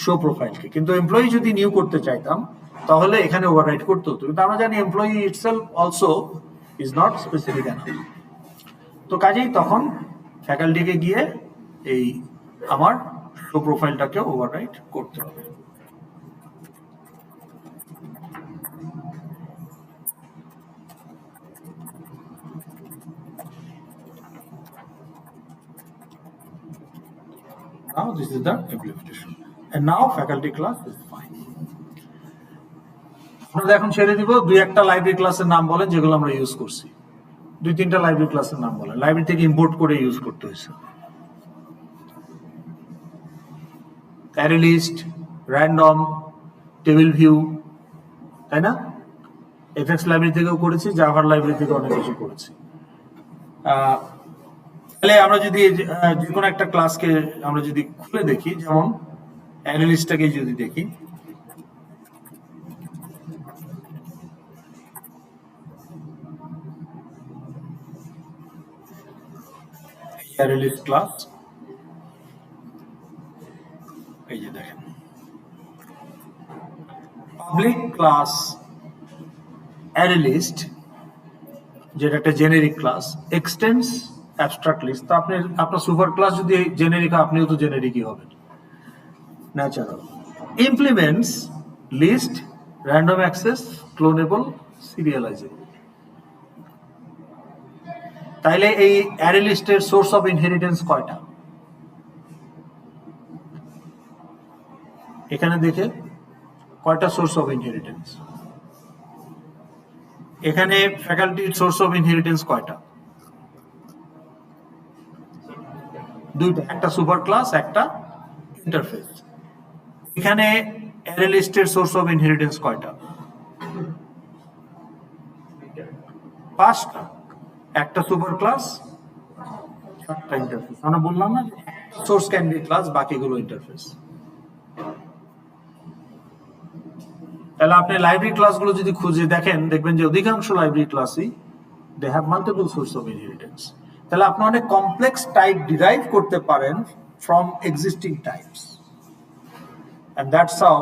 শো প্রোফাইলকে, কিন্তু এমপ্লয়ি যদি নিউ করতে চাইতাম তাহলে এখানে ওভাররাইট করতে হতো। কিন্তু আমরা জানি employee itself also is not specific enough. তো কাজেই তখন ফ্যাকাল্টিকে গিয়ে এই আমার শো প্রোফাইলটাকে ওভাররাইট করতে হবে। now this is the implementation, and now faculty class is fine. আমরা এখন ছেড়ে দিব, দুই একটা লাইব্রেরি ক্লাসের নাম বলেন যেগুলো আমরা ইউজ করছি, দুই তিনটা লাইব্রেরি ক্লাসের নাম বলেন, লাইব্রেরি থেকে ইম্পোর্ট করে ইউজ করতে হয়েছে। Array list, random, table view, তাই না? এফএক্স লাইব্রেরি থেকেও করেছি, জাভার লাইব্রেরি থেকে অনেক কিছু করেছি। তাহলে আমরা যদি যে কোনো একটা ক্লাসকে আমরা যদি খুলে দেখি, যেমন অ্যারে লিস্টটাকে যদি দেখি, অ্যারে লিস্ট ক্লাস, এই যে দেখেন পাবলিক ক্লাস অ্যারে লিস্ট, যেটা একটা জেনেরিক ক্লাস, এক্সটেন্স অ্যাবস্ট্রাক্ট লিস্ট। তো আপনার সুপার ক্লাস যদি জেনেরিক হয়, আপনিও তো জেনেরিকই হবেন, natural. Implements list, random access, cloneable, serializable. তাইলে এই অ্যারে লিস্টের সোর্স অফ ইনহেরিটেন্স কয়টা? এখানে দেখে কয়টা সোর্স অফ ইনহেরিটেন্স? এখানে ফ্যাকাল্টির সোর্স অফ ইনহেরিটেন্স কয়টা? দুইটা, একটা সুপার ক্লাস, একটা ইন্টারফেস। এখানে অ্যারে লিস্টের সোর্স অফ ইনহেরিটেন্স কয়টা? পাঁচটা, একটা সুপার ক্লাস, একটা ইন্টারফেস। আমরা বললাম না সোর্স ক্যান বি ক্লাস, বাকিগুলো ইন্টারফেস। তাহলে আপনি লাইব্রেরি ক্লাসগুলো যদি খুঁজে দেখেন, দেখবেন যে অধিকাংশ লাইব্রেরি ক্লাসই they have multiple source of inheritance. তাহলে আপনি অনেক কমপ্লেক্স টাইপ ডিরাইভ করতে পারেন from existing types, and that's how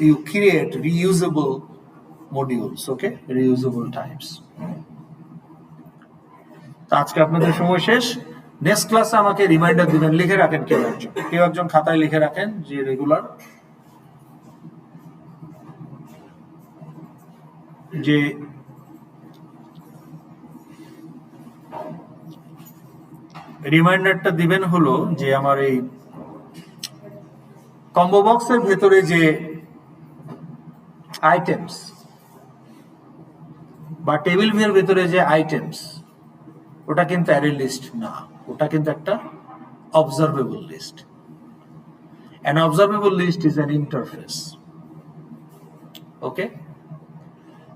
you create reusable modules, okay, reusable types. তো আজকে আপনাদের সময় শেষ। নেক্সট ক্লাসে আমাকে রিমাইন্ডার দিবেন, লিখে রাখেন, কেউ একজন খাতায় লিখে রাখেন যে রেগুলার যে রিমাইন্ডারটা দিবেন হলো যে আমার এই কম্বো বক্সের ভেতরে যে আইটেমস বা টেবিল ভিউর ভেতরে যে আইটেমস, ওটা কিন্তু অ্যারে লিস্ট না, ওটা কিন্তু একটা observable list. An observable list is an interface. Okay?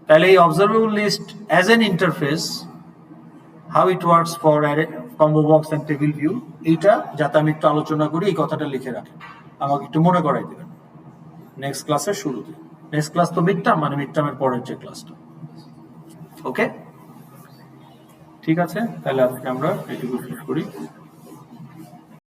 তাহলে এই observable list as an interface, how it works for combo box and table view, এটা যাতে আমি একটু আলোচনা করি, এই কথাটা লিখে রাখেন, আমাকে একটু মনে করাই দেবেন নেক্সট ক্লাসের শুরুতে। নেক্সট ক্লাস তো মিড টার্ম, মানে মিড টার্মের পরের যে ক্লাসটা। ওকে, ঠিক আছে, তাহলে আজকে আমরা এটুকু শেষ করি।